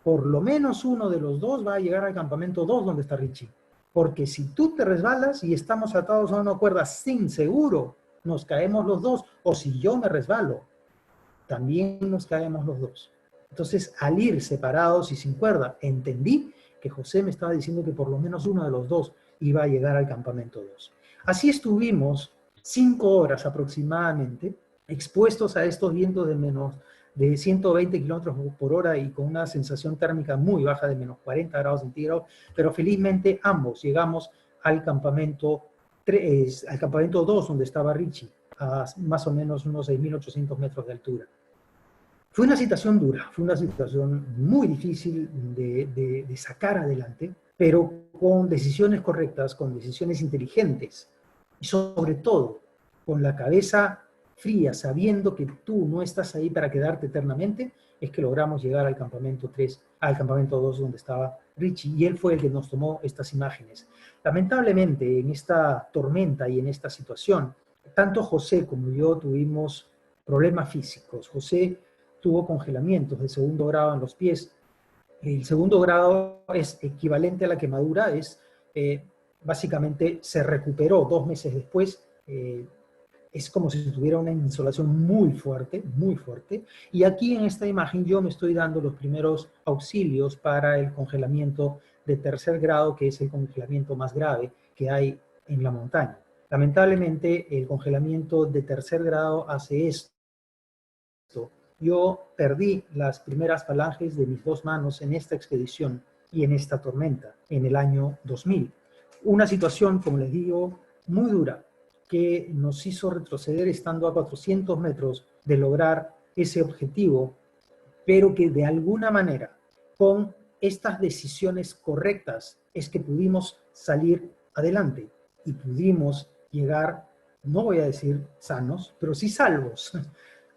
por lo menos uno de los dos va a llegar al campamento 2 donde está Richie. Porque si tú te resbalas y estamos atados a una cuerda sin seguro, nos caemos los dos. O si yo me resbalo, también nos caemos los dos. Entonces, al ir separados y sin cuerda, entendí que José me estaba diciendo que por lo menos uno de los dos iba a llegar al campamento 2. Así estuvimos 5 horas aproximadamente, expuestos a estos vientos de 120 kilómetros por hora y con una sensación térmica muy baja de menos 40 grados centígrados, pero felizmente ambos llegamos al campamento 2, donde estaba Richie, a más o menos unos 6.800 metros de altura. Fue una situación dura, fue una situación muy difícil de sacar adelante, pero con decisiones correctas, con decisiones inteligentes, y sobre todo, con la cabeza fría, sabiendo que tú no estás ahí para quedarte eternamente, es que logramos llegar al campamento 3, al campamento 2 donde estaba Richie, y él fue el que nos tomó estas imágenes. Lamentablemente, en esta tormenta y en esta situación, tanto José como yo tuvimos problemas físicos. José tuvo congelamientos de 2.º grado en los pies. El 2.º grado es equivalente a la quemadura, básicamente se recuperó 2 meses después. Es como si tuviera una insolación muy fuerte, y aquí en esta imagen yo me estoy dando los primeros auxilios para el congelamiento de 3.º grado, que es el congelamiento más grave que hay en la montaña. Lamentablemente, el congelamiento de 3.º grado hace esto. Yo perdí las primeras falanges de mis 2 manos en esta expedición y en esta tormenta, en el año 2000. Una situación, como les digo, muy dura, que nos hizo retroceder estando a 400 metros de lograr ese objetivo, pero que de alguna manera, con estas decisiones correctas, es que pudimos salir adelante y pudimos llegar, no voy a decir sanos, pero sí salvos,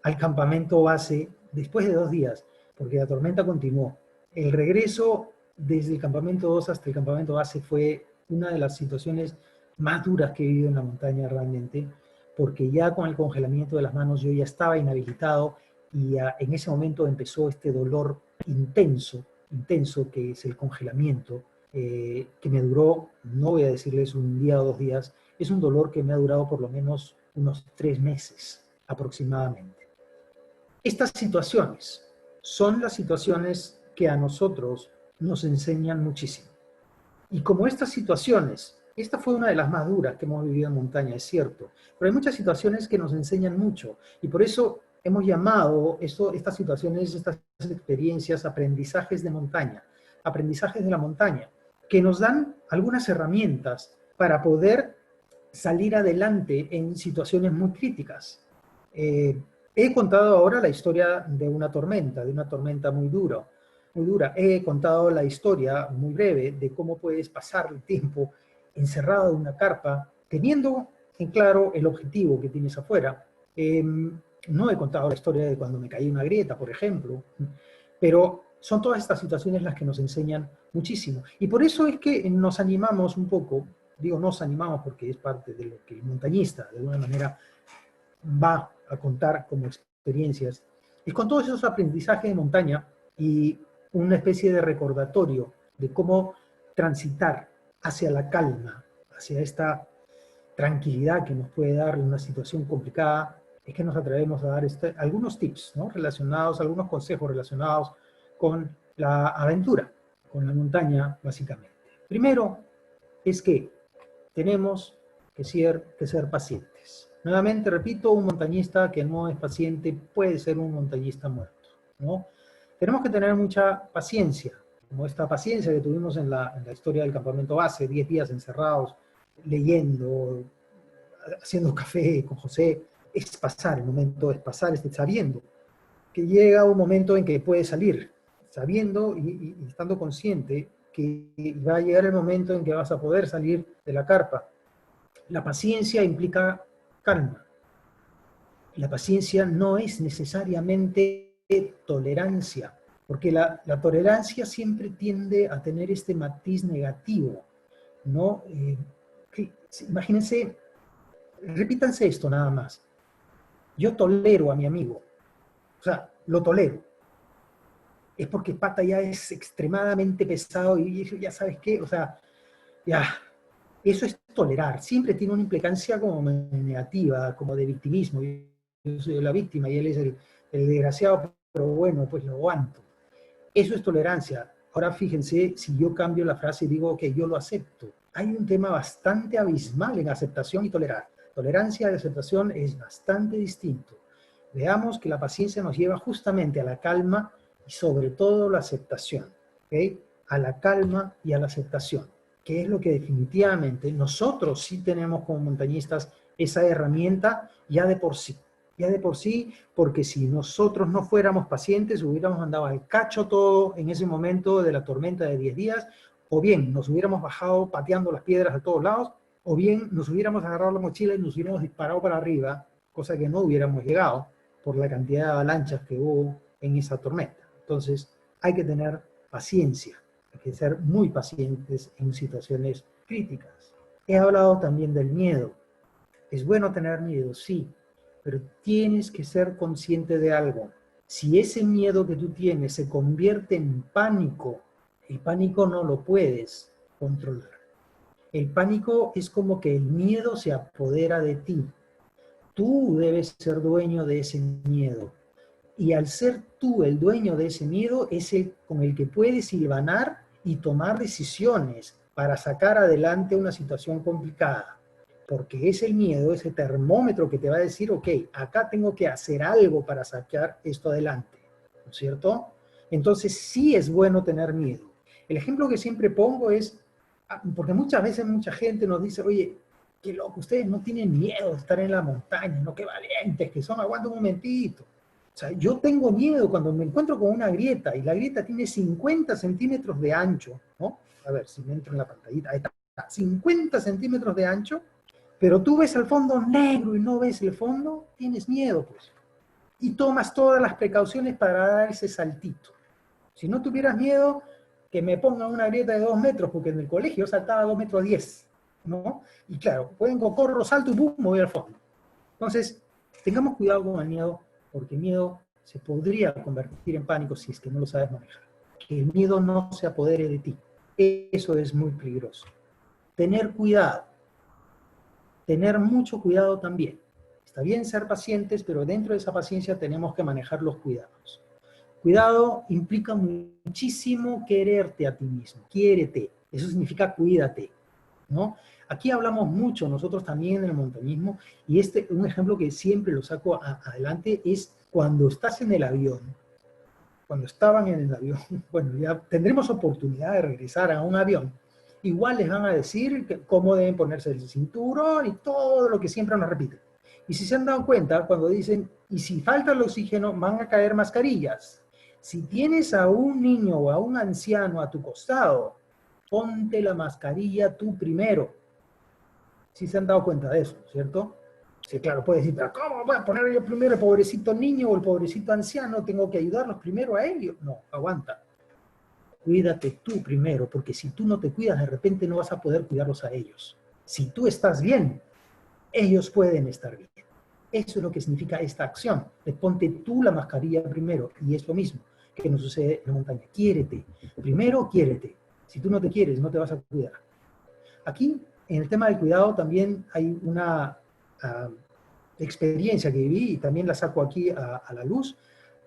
al campamento base después de 2 días, porque la tormenta continuó. El regreso desde el campamento 2 hasta el campamento base fue una de las situaciones más duras que he vivido en la montaña realmente, porque ya con el congelamiento de las manos yo ya estaba inhabilitado y en ese momento empezó este dolor intenso que es el congelamiento, que me duró, no voy a decirles un día o 2 días, es un dolor que me ha durado por lo menos unos 3 meses aproximadamente. Estas situaciones son las situaciones que a nosotros nos enseñan muchísimo. Y como estas situaciones, esta fue una de las más duras que hemos vivido en montaña, es cierto, pero hay muchas situaciones que nos enseñan mucho, y por eso hemos llamado estas situaciones, estas experiencias, aprendizajes de montaña, aprendizajes de la montaña, que nos dan algunas herramientas para poder salir adelante en situaciones muy críticas. He contado ahora la historia de una tormenta muy dura. He contado la historia muy breve de cómo puedes pasar el tiempo encerrado en una carpa, teniendo en claro el objetivo que tienes afuera. No he contado la historia de cuando me caí en una grieta, por ejemplo, pero son todas estas situaciones las que nos enseñan muchísimo. Y por eso es que nos animamos un poco, digo nos animamos porque es parte de lo que el montañista de alguna manera va a contar como experiencias, y con todos esos aprendizajes de montaña y una especie de recordatorio de cómo transitar hacia la calma, hacia esta tranquilidad que nos puede dar una situación complicada, es que nos atrevemos a dar algunos tips, ¿no? Algunos consejos relacionados con la aventura, con la montaña, básicamente. Primero, es que tenemos que ser pacientes. Nuevamente, repito, un montañista que no es paciente puede ser un montañista muerto, ¿no? Tenemos que tener mucha paciencia, como esta paciencia que tuvimos en la historia del campamento base, 10 días encerrados, leyendo, haciendo café con José. Es pasar, el momento es pasar, sabiendo que llega un momento en que puedes salir, sabiendo y estando consciente que va a llegar el momento en que vas a poder salir de la carpa. La paciencia implica calma. La paciencia no es necesariamente tolerancia, porque la tolerancia siempre tiende a tener este matiz negativo, ¿no? Imagínense, repítanse esto nada más. Yo tolero a mi amigo, o sea, lo tolero. Es porque pata ya es extremadamente pesado y ya sabes qué, o sea, ya, eso es tolerar. Siempre tiene una implicancia como negativa, como de victimismo. Yo soy la víctima y él es el desgraciado, pero bueno, pues lo aguanto. Eso es tolerancia. Ahora fíjense, si yo cambio la frase y digo que yo lo acepto, hay un tema bastante abismal en aceptación y tolerar. Tolerancia y aceptación es bastante distinto. Veamos que la paciencia nos lleva justamente a la calma y sobre todo la aceptación, ¿okay? A la calma y a la aceptación, que es lo que definitivamente nosotros sí tenemos como montañistas esa herramienta ya de por sí, porque si nosotros no fuéramos pacientes, hubiéramos andado al cacho todo en ese momento de la tormenta de 10 días, o bien nos hubiéramos bajado pateando las piedras a todos lados, o bien nos hubiéramos agarrado la mochila y nos hubiéramos disparado para arriba, cosa que no hubiéramos llegado por la cantidad de avalanchas que hubo en esa tormenta. Entonces, hay que tener paciencia, hay que ser muy pacientes en situaciones críticas. He hablado también del miedo. Es bueno tener miedo, sí, pero tienes que ser consciente de algo. Si ese miedo que tú tienes se convierte en pánico, el pánico no lo puedes controlar. El pánico es como que el miedo se apodera de ti. Tú debes ser dueño de ese miedo. Y al ser tú el dueño de ese miedo, es el con el que puedes hilvanar y tomar decisiones para sacar adelante una situación complicada. Porque es el miedo, ese termómetro que te va a decir, ok, acá tengo que hacer algo para sacar esto adelante, ¿no es cierto? Entonces sí es bueno tener miedo. El ejemplo que siempre pongo es, porque muchas veces mucha gente nos dice, oye, qué loco, ustedes no tienen miedo de estar en la montaña, no, qué valientes que son, aguanta un momentito. O sea, yo tengo miedo cuando me encuentro con una grieta y la grieta tiene 50 centímetros de ancho, ¿no? A ver, si me entro en la pantallita, ahí está, 50 centímetros de ancho, pero tú ves el fondo negro y no ves el fondo, tienes miedo, pues. Y tomas todas las precauciones para dar ese saltito. Si no tuvieras miedo, que me pongan una grieta de 2 metros, porque en el colegio yo saltaba 2 metros 10, ¿no? Y claro, pueden corro, salto y boom, me voy al fondo. Entonces, tengamos cuidado con el miedo, porque el miedo se podría convertir en pánico si es que no lo sabes manejar. Que el miedo no se apodere de ti. Eso es muy peligroso. Tener cuidado. Tener mucho cuidado también. Está bien ser pacientes, pero dentro de esa paciencia tenemos que manejar los cuidados. Cuidado implica muchísimo quererte a ti mismo. Quiérete. Eso significa cuídate, ¿no? Aquí hablamos mucho nosotros también en el montañismo, y un ejemplo que siempre lo saco adelante es cuando estás en el avión. Cuando estaban en el avión, bueno, ya tendremos oportunidad de regresar a un avión. Igual les van a decir cómo deben ponerse el cinturón y todo lo que siempre nos repiten. Y si se han dado cuenta, cuando dicen, y si falta el oxígeno, van a caer mascarillas. Si tienes a un niño o a un anciano a tu costado, ponte la mascarilla tú primero. Si se han dado cuenta de eso, ¿cierto? Sí, claro, puedes decir, pero ¿cómo voy a poner yo primero el pobrecito niño o el pobrecito anciano? ¿Tengo que ayudarlos primero a ellos? No, aguanta. Cuídate tú primero, porque si tú no te cuidas, de repente no vas a poder cuidarlos a ellos. Si tú estás bien, ellos pueden estar bien. Eso es lo que significa esta acción. De ponte tú la mascarilla primero, y es lo mismo que nos sucede en la montaña. Quiérete. Primero, quiérete. Si tú no te quieres, no te vas a cuidar. Aquí, en el tema del cuidado, también hay una experiencia que viví, y también la saco aquí a la luz,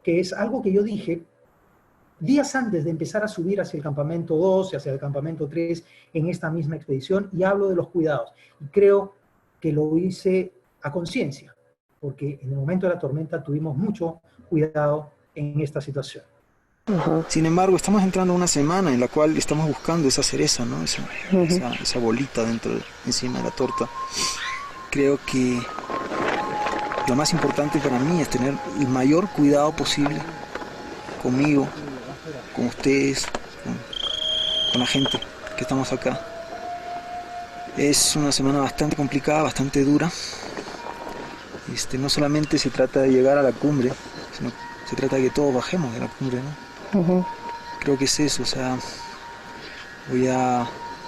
que es algo que yo dije días antes de empezar a subir hacia el campamento 2 y hacia el campamento 3 en esta misma expedición, y hablo de los cuidados. Y creo que lo hice a conciencia, porque en el momento de la tormenta tuvimos mucho cuidado en esta situación. Sin embargo, estamos entrando a una semana en la cual estamos buscando esa cereza, ¿no? Esa bolita encima de la torta. Creo que lo más importante para mí es tener el mayor cuidado posible conmigo, con ustedes, con la gente que estamos acá. Es una semana bastante complicada, bastante dura. No solamente se trata de llegar a la cumbre, sino se trata de que todos bajemos de la cumbre, ¿no? Creo que es eso, o sea, voy a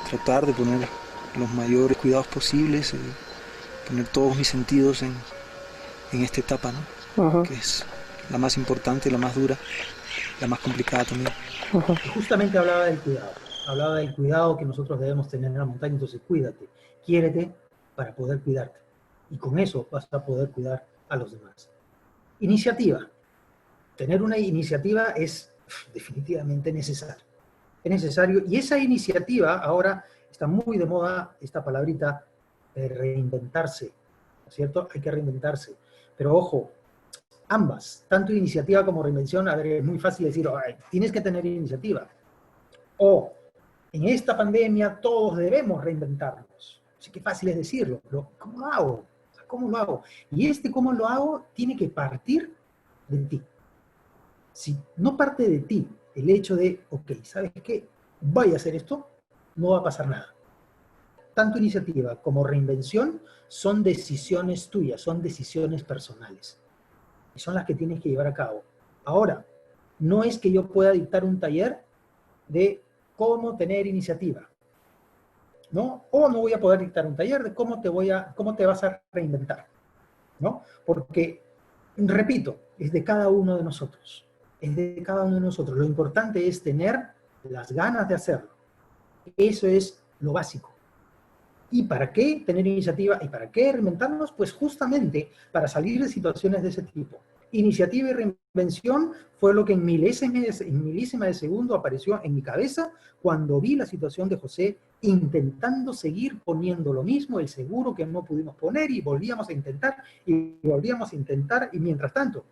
tratar de poner los mayores cuidados posibles, poner todos mis sentidos en esta etapa, ¿no? Que es la más importante, la más dura, la más complicada también. Justamente hablaba del cuidado que nosotros debemos tener en la montaña. Entonces cuídate, quiérete para poder cuidarte, y con eso vas a poder cuidar a los demás. Iniciativa. Tener una iniciativa es definitivamente necesario. Es necesario, y esa iniciativa ahora está muy de moda, esta palabrita de reinventarse, ¿no es cierto? Hay que reinventarse. Pero ojo, ambas, tanto iniciativa como reinvención, a ver, es muy fácil decir, tienes que tener iniciativa. O, en esta pandemia todos debemos reinventarnos. Así que fácil es decirlo, pero ¿cómo lo hago? ¿Cómo lo hago? Y cómo lo hago tiene que partir de ti. Si no parte de ti el hecho de, ok, ¿sabes qué? Voy a hacer esto, no va a pasar nada. Tanto iniciativa como reinvención son decisiones tuyas, son decisiones personales. Y son las que tienes que llevar a cabo. Ahora, no es que yo pueda dictar un taller de cómo tener iniciativa, ¿no? O no voy a poder dictar un taller de cómo te vas a reinventar, ¿no? Porque, repito, es de cada uno de nosotros. Es de cada uno de nosotros. Lo importante es tener las ganas de hacerlo. Eso es lo básico. ¿Y para qué tener iniciativa? ¿Y para qué reinventarnos? Pues justamente para salir de situaciones de ese tipo. Iniciativa y reinvención fue lo que en milésima de segundo apareció en mi cabeza cuando vi la situación de José intentando seguir poniendo lo mismo, el seguro que no pudimos poner, y volvíamos a intentar, y mientras tanto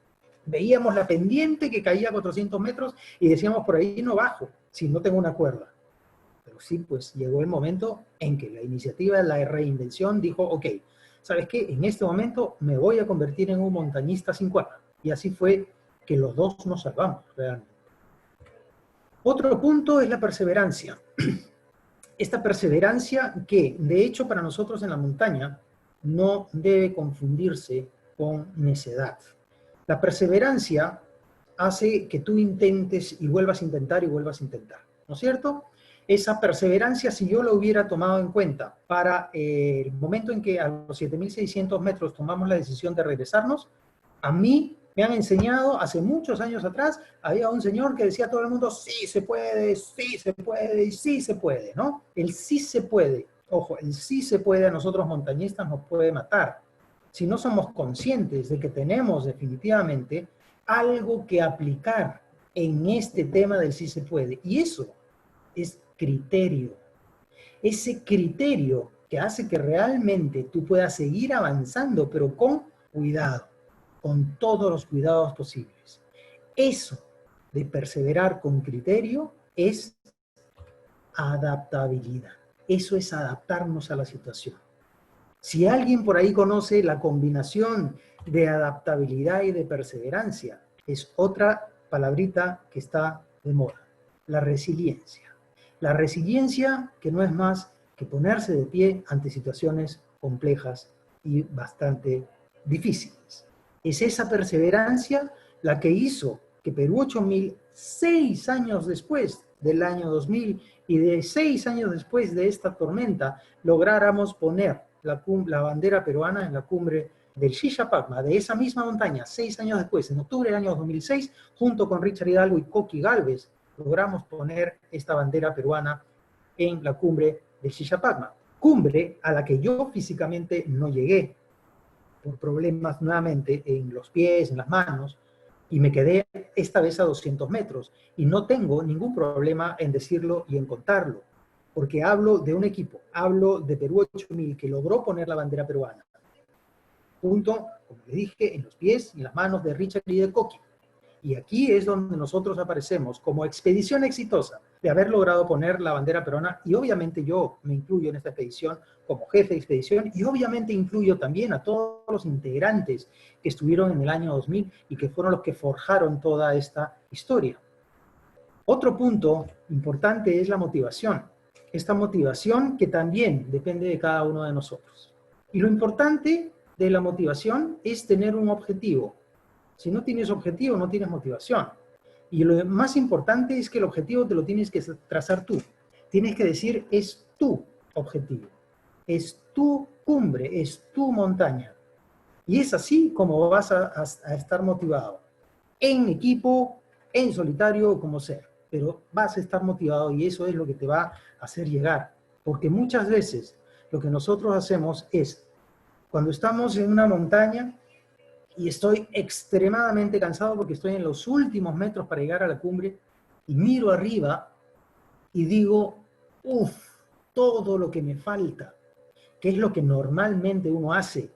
veíamos la pendiente que caía a 400 metros y decíamos, por ahí no bajo, si no tengo una cuerda. Pero sí, pues llegó el momento en que la iniciativa de la reinvención dijo, ok, ¿sabes qué? En este momento me voy a convertir en un montañista sin cuerda. Y así fue que los dos nos salvamos, realmente. Otro punto es la perseverancia. Esta perseverancia que, de hecho, para nosotros en la montaña, no debe confundirse con necedad. La perseverancia hace que tú intentes y vuelvas a intentar y vuelvas a intentar, ¿no es cierto? Esa perseverancia, si yo lo hubiera tomado en cuenta para el momento en que a los 7.600 metros tomamos la decisión de regresarnos, a mí me han enseñado, hace muchos años atrás, había un señor que decía a todo el mundo, sí se puede, sí se puede, y sí se puede, ¿no? El sí se puede, ojo, el sí se puede a nosotros montañistas nos puede matar. Si no somos conscientes de que tenemos definitivamente algo que aplicar en este tema del sí se puede. Y eso es criterio. Ese criterio que hace que realmente tú puedas seguir avanzando, pero con cuidado, con todos los cuidados posibles. Eso de perseverar con criterio es adaptabilidad. Eso es adaptarnos a la situación. Si alguien por ahí conoce la combinación de adaptabilidad y de perseverancia, es otra palabrita que está de moda, la resiliencia. La resiliencia que no es más que ponerse de pie ante situaciones complejas y bastante difíciles. Es esa perseverancia la que hizo que Perú 8000, 6 años después del año 2000 y de 6 años después de esta tormenta, lográramos poner la bandera peruana en la cumbre del Xixapacma, de esa misma montaña, 6 años después, en octubre del año 2006, junto con Richard Hidalgo y Coqui Gálvez, logramos poner esta bandera peruana en la cumbre del Xixapacma. Cumbre a la que yo físicamente no llegué, por problemas nuevamente en los pies, en las manos, y me quedé esta vez a 200 metros. Y no tengo ningún problema en decirlo y en contarlo, porque hablo de un equipo, hablo de Perú 8000 que logró poner la bandera peruana, junto, como le dije, en los pies y en las manos de Richard y de Coqui. Y aquí es donde nosotros aparecemos como expedición exitosa de haber logrado poner la bandera peruana, y obviamente yo me incluyo en esta expedición como jefe de expedición, y obviamente incluyo también a todos los integrantes que estuvieron en el año 2000 y que fueron los que forjaron toda esta historia. Otro punto importante es la motivación. Esta motivación que también depende de cada uno de nosotros. Y lo importante de la motivación es tener un objetivo. Si no tienes objetivo, no tienes motivación. Y lo más importante es que el objetivo te lo tienes que trazar tú. Tienes que decir, es tu objetivo. Es tu cumbre, es tu montaña. Y es así como vas a estar motivado. En equipo, en solitario, como sea. Pero vas a estar motivado y eso es lo que te va a hacer llegar. Porque muchas veces lo que nosotros hacemos es, cuando estamos en una montaña, y estoy extremadamente cansado porque estoy en los últimos metros para llegar a la cumbre, y miro arriba y digo, uff, todo lo que me falta, que es lo que normalmente uno hace.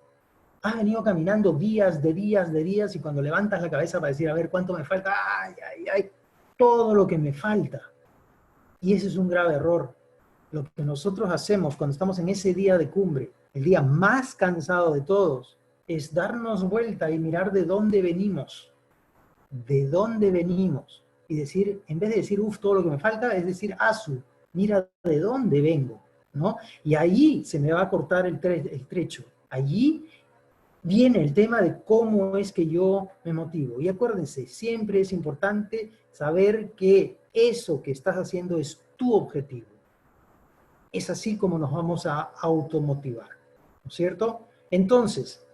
Has venido caminando días de días, y cuando levantas la cabeza para decir, a ver, ¿cuánto me falta? ¡Ay, ay, ay! Todo lo que me falta. Y ese es un grave error. Lo que nosotros hacemos cuando estamos en ese día de cumbre, el día más cansado de todos, es darnos vuelta y mirar de dónde venimos. De dónde venimos. Y decir, en vez de decir, uff, todo lo que me falta, es decir, asu, mira de dónde vengo, ¿no? Y allí se me va a cortar el trecho. Allí viene el tema de cómo es que yo me motivo. Y acuérdense, siempre es importante saber que eso que estás haciendo es tu objetivo. Es así como nos vamos a automotivar, ¿no es cierto? Entonces,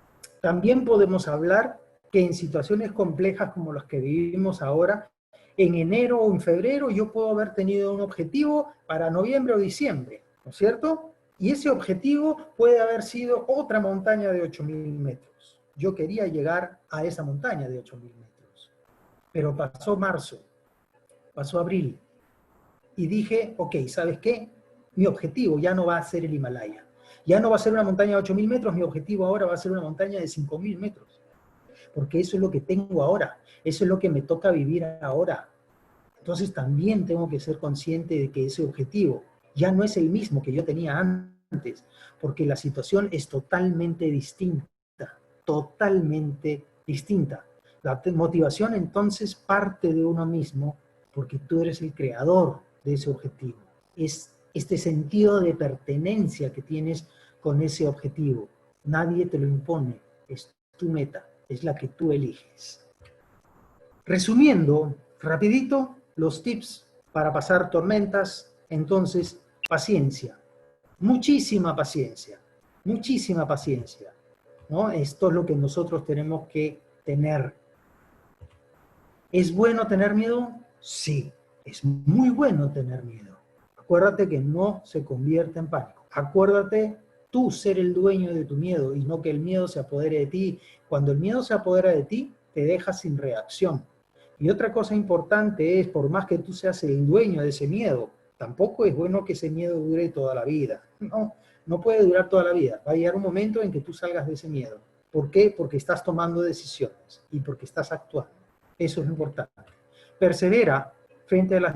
también podemos hablar que en situaciones complejas como las que vivimos ahora, en enero o en febrero yo puedo haber tenido un objetivo para noviembre o diciembre, ¿no es cierto? Y ese objetivo puede haber sido otra montaña de 8.000 metros. Yo quería llegar a esa montaña de 8.000 metros. Pero pasó marzo, pasó abril, y dije, ok, ¿sabes qué? Mi objetivo ya no va a ser el Himalaya. Ya no va a ser una montaña de 8.000 metros, mi objetivo ahora va a ser una montaña de 5.000 metros. Porque eso es lo que tengo ahora, eso es lo que me toca vivir ahora. Entonces también tengo que ser consciente de que ese objetivo ya no es el mismo que yo tenía antes, porque la situación es totalmente distinta, totalmente distinta. La motivación entonces parte de uno mismo, porque tú eres el creador de ese objetivo. Es este sentido de pertenencia que tienes con ese objetivo. Nadie te lo impone, es tu meta, es la que tú eliges. Resumiendo, rapidito, los tips para pasar tormentas, entonces, paciencia, muchísima paciencia, ¿no? Esto es lo que nosotros tenemos que tener. ¿Es bueno tener miedo? Sí, es muy bueno tener miedo. Acuérdate que no se convierte en pánico. Acuérdate tú ser el dueño de tu miedo y no que el miedo se apodere de ti. Cuando el miedo se apodera de ti, te deja sin reacción. Y otra cosa importante es, por más que tú seas el dueño de ese miedo, tampoco es bueno que ese miedo dure toda la vida. No puede durar toda la vida. Va a llegar un momento en que tú salgas de ese miedo. ¿Por qué? Porque estás tomando decisiones y porque estás actuando. Eso es lo importante. Persevera frente a las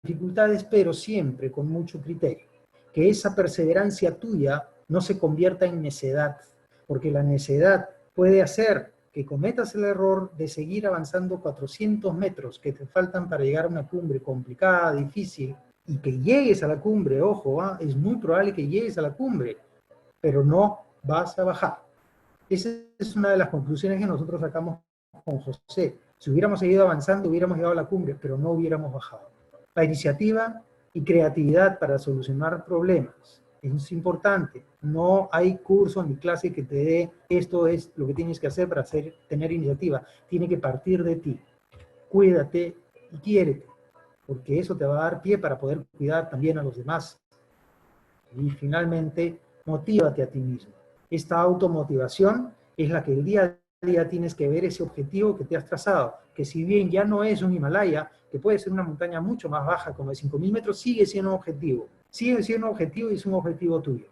dificultades, pero siempre con mucho criterio. Que esa perseverancia tuya no se convierta en necedad, porque la necedad puede hacer que cometas el error de seguir avanzando 400 metros que te faltan para llegar a una cumbre complicada, difícil, y que llegues a la cumbre, ojo, es muy probable que llegues a la cumbre, pero no vas a bajar. Esa es una de las conclusiones que nosotros sacamos con José. Si hubiéramos seguido avanzando, hubiéramos llegado a la cumbre, pero no hubiéramos bajado. La iniciativa y creatividad para solucionar problemas es importante. No hay curso ni clase que te dé esto es lo que tienes que hacer para tener iniciativa. Tiene que partir de ti. Cuídate y quiérete, porque eso te va a dar pie para poder cuidar también a los demás. Y finalmente, motívate a ti mismo. Esta automotivación es la que el día a día tienes que ver ese objetivo que te has trazado, que si bien ya no es un Himalaya, que puede ser una montaña mucho más baja, como de 5.000 metros, sigue siendo un objetivo. Sigue siendo un objetivo y es un objetivo tuyo.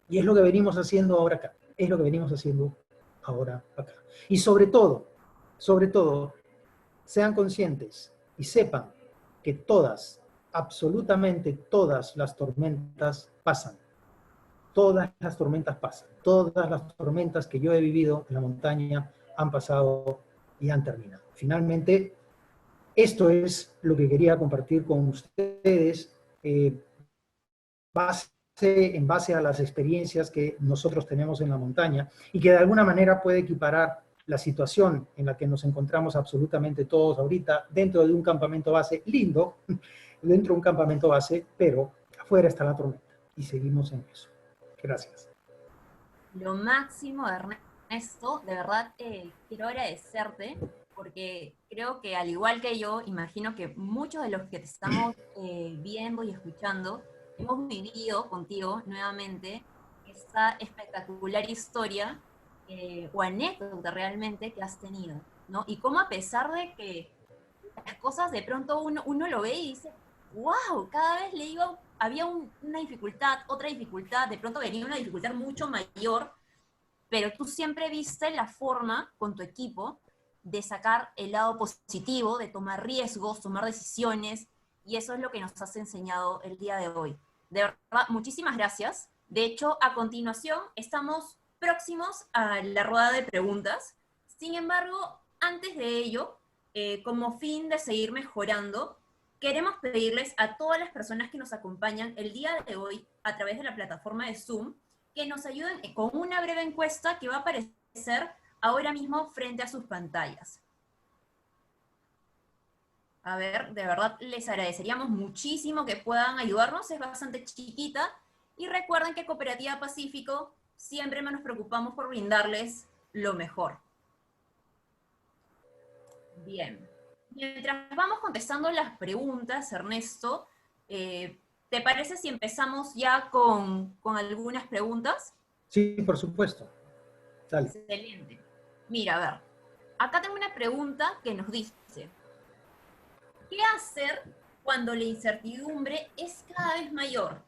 Y es lo que venimos haciendo ahora acá. Es lo que venimos haciendo ahora acá. Y sobre todo, sean conscientes y sepan que todas, absolutamente todas las tormentas pasan. Todas las tormentas pasan. Todas las tormentas que yo he vivido en la montaña han pasado y han terminado. Finalmente, esto es lo que quería compartir con ustedes en base a las experiencias que nosotros tenemos en la montaña y que de alguna manera puede equiparar la situación en la que nos encontramos absolutamente todos ahorita dentro de un campamento base lindo, dentro de un campamento base, pero afuera está la tormenta y seguimos en eso. Gracias. Lo máximo, Ernesto, de verdad quiero agradecerte porque creo que al igual que yo, imagino que muchos de los que te estamos viendo y escuchando hemos vivido contigo nuevamente esta espectacular historia o anécdota realmente que has tenido, ¿no? Y cómo a pesar de que las cosas de pronto uno lo ve y dice, wow, cada vez le digo, había una dificultad, otra dificultad, de pronto venía una dificultad mucho mayor, pero tú siempre viste la forma con tu equipo de sacar el lado positivo, de tomar riesgos, tomar decisiones, y eso es lo que nos has enseñado el día de hoy. De verdad, muchísimas gracias. De hecho, a continuación, estamos próximos a la rueda de preguntas. Sin embargo, antes de ello, como fin de seguir mejorando, queremos pedirles a todas las personas que nos acompañan el día de hoy a través de la plataforma de Zoom, que nos ayuden con una breve encuesta que va a aparecer ahora mismo frente a sus pantallas. A ver, de verdad les agradeceríamos muchísimo que puedan ayudarnos, es bastante chiquita, y recuerden que Cooperativa Pacífico siempre nos preocupamos por brindarles lo mejor. Bien. Mientras vamos contestando las preguntas, Ernesto, ¿te parece si empezamos ya con algunas preguntas? Sí, por supuesto. Dale. Excelente. Mira, a ver, acá tengo una pregunta que nos dice, ¿qué hacer cuando la incertidumbre es cada vez mayor?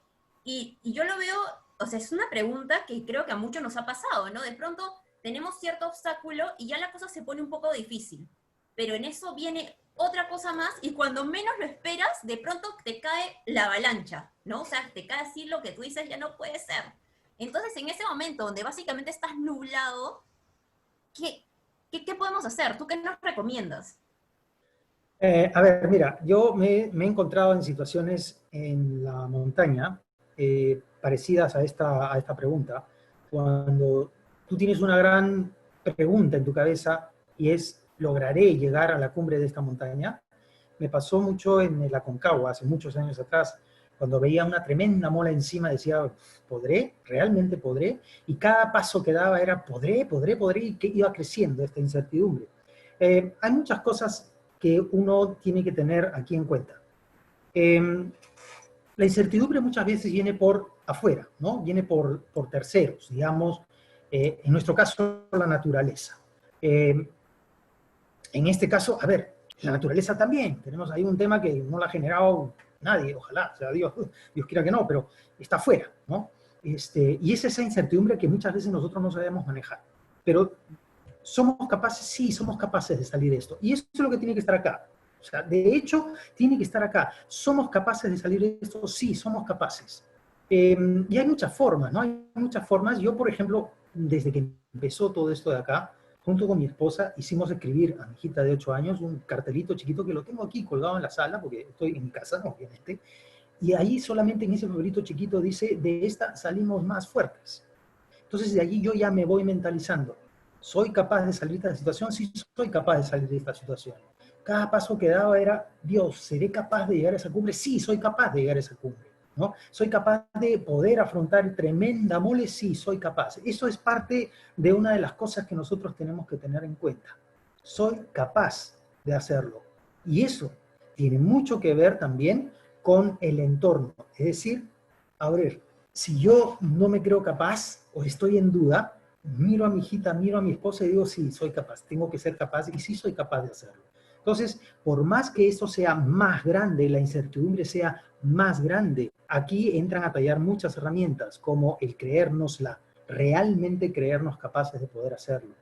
Y yo lo veo, o sea, es una pregunta que creo que a muchos nos ha pasado, ¿no? De pronto tenemos cierto obstáculo y ya la cosa se pone un poco difícil, pero en eso viene otra cosa más y cuando menos lo esperas, de pronto te cae la avalancha, ¿no? O sea, te cae así lo que tú dices, ya no puede ser. Entonces, en ese momento donde básicamente estás nublado, ¿qué podemos hacer? ¿Tú qué nos recomiendas? A ver, mira, yo me he encontrado en situaciones en la montaña parecidas a esta pregunta, cuando tú tienes una gran pregunta en tu cabeza y es lograré llegar a la cumbre de esta montaña. Me pasó mucho en el Aconcagua, hace muchos años atrás, cuando veía una tremenda mola encima, decía, ¿podré? ¿Realmente podré? Y cada paso que daba era, ¿podré? ¿Podré? ¿Podré? Y que iba creciendo esta incertidumbre. Hay muchas cosas que uno tiene que tener aquí en cuenta. La incertidumbre muchas veces viene por afuera, ¿no? Viene por terceros, digamos, en nuestro caso, la naturaleza. En este caso, a ver, la naturaleza también, tenemos ahí un tema que no la ha generado nadie, ojalá, o sea, Dios quiera que no, pero está afuera, ¿no? Y es esa incertidumbre que muchas veces nosotros no sabemos manejar. Pero ¿somos capaces? Sí, somos capaces de salir de esto. Y eso es lo que tiene que estar acá. O sea, de hecho, tiene que estar acá. ¿Somos capaces de salir de esto? Sí, somos capaces. Y hay muchas formas, ¿no? Hay muchas formas. Yo, por ejemplo, desde que empezó todo esto de acá, junto con mi esposa, hicimos escribir a mi hijita de 8 años un cartelito chiquito que lo tengo aquí colgado en la sala, porque estoy en mi casa, obviamente, y ahí solamente en ese papelito chiquito dice, de esta salimos más fuertes. Entonces de allí yo ya me voy mentalizando. ¿Soy capaz de salir de esta situación? Sí, soy capaz de salir de esta situación. Cada paso que daba era, Dios, ¿seré capaz de llegar a esa cumbre? Sí, soy capaz de llegar a esa cumbre, ¿no? ¿Soy capaz de poder afrontar tremenda mole? Sí, soy capaz. Eso es parte de una de las cosas que nosotros tenemos que tener en cuenta. Soy capaz de hacerlo. Y eso tiene mucho que ver también con el entorno. Es decir, a ver, si yo no me creo capaz o estoy en duda, miro a mi hijita, miro a mi esposa y digo, sí, soy capaz, tengo que ser capaz y sí soy capaz de hacerlo. Entonces, por más que esto sea más grande, la incertidumbre sea más grande, aquí entran a tallar muchas herramientas, como el creérnosla, realmente creernos capaces de poder hacerlo.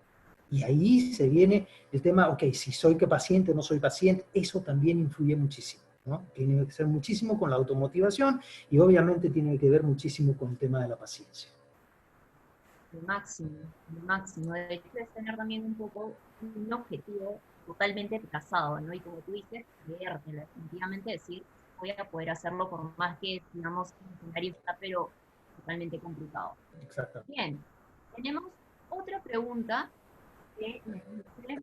Y ahí se viene el tema, ok, si soy paciente o no soy paciente, eso también influye muchísimo, ¿no? Tiene que ser muchísimo con la automotivación y obviamente tiene que ver muchísimo con el tema de la paciencia. El máximo, el máximo. De hecho, es tener también un poco un objetivo totalmente trazado, ¿no? Y como tú dices, creértela, definitivamente decir, voy a poder hacerlo por más que, digamos, el escenario está, pero totalmente complicado. Exacto. Bien, tenemos otra pregunta que nos dice,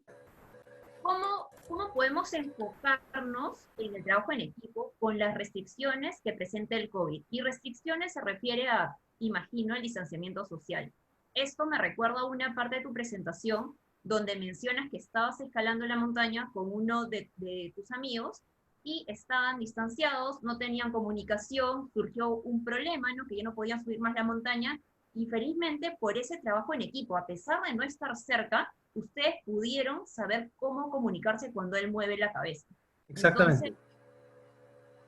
¿cómo podemos enfocarnos en el trabajo en equipo con las restricciones que presenta el COVID? Y restricciones se refiere a, imagino, el distanciamiento social. Esto me recuerda a una parte de tu presentación donde mencionas que estabas escalando la montaña con uno de tus amigos y estaban distanciados, no tenían comunicación, surgió un problema, ¿no? Que ya no podían subir más la montaña, y felizmente por ese trabajo en equipo, a pesar de no estar cerca, ustedes pudieron saber cómo comunicarse cuando él mueve la cabeza. Exactamente. Entonces,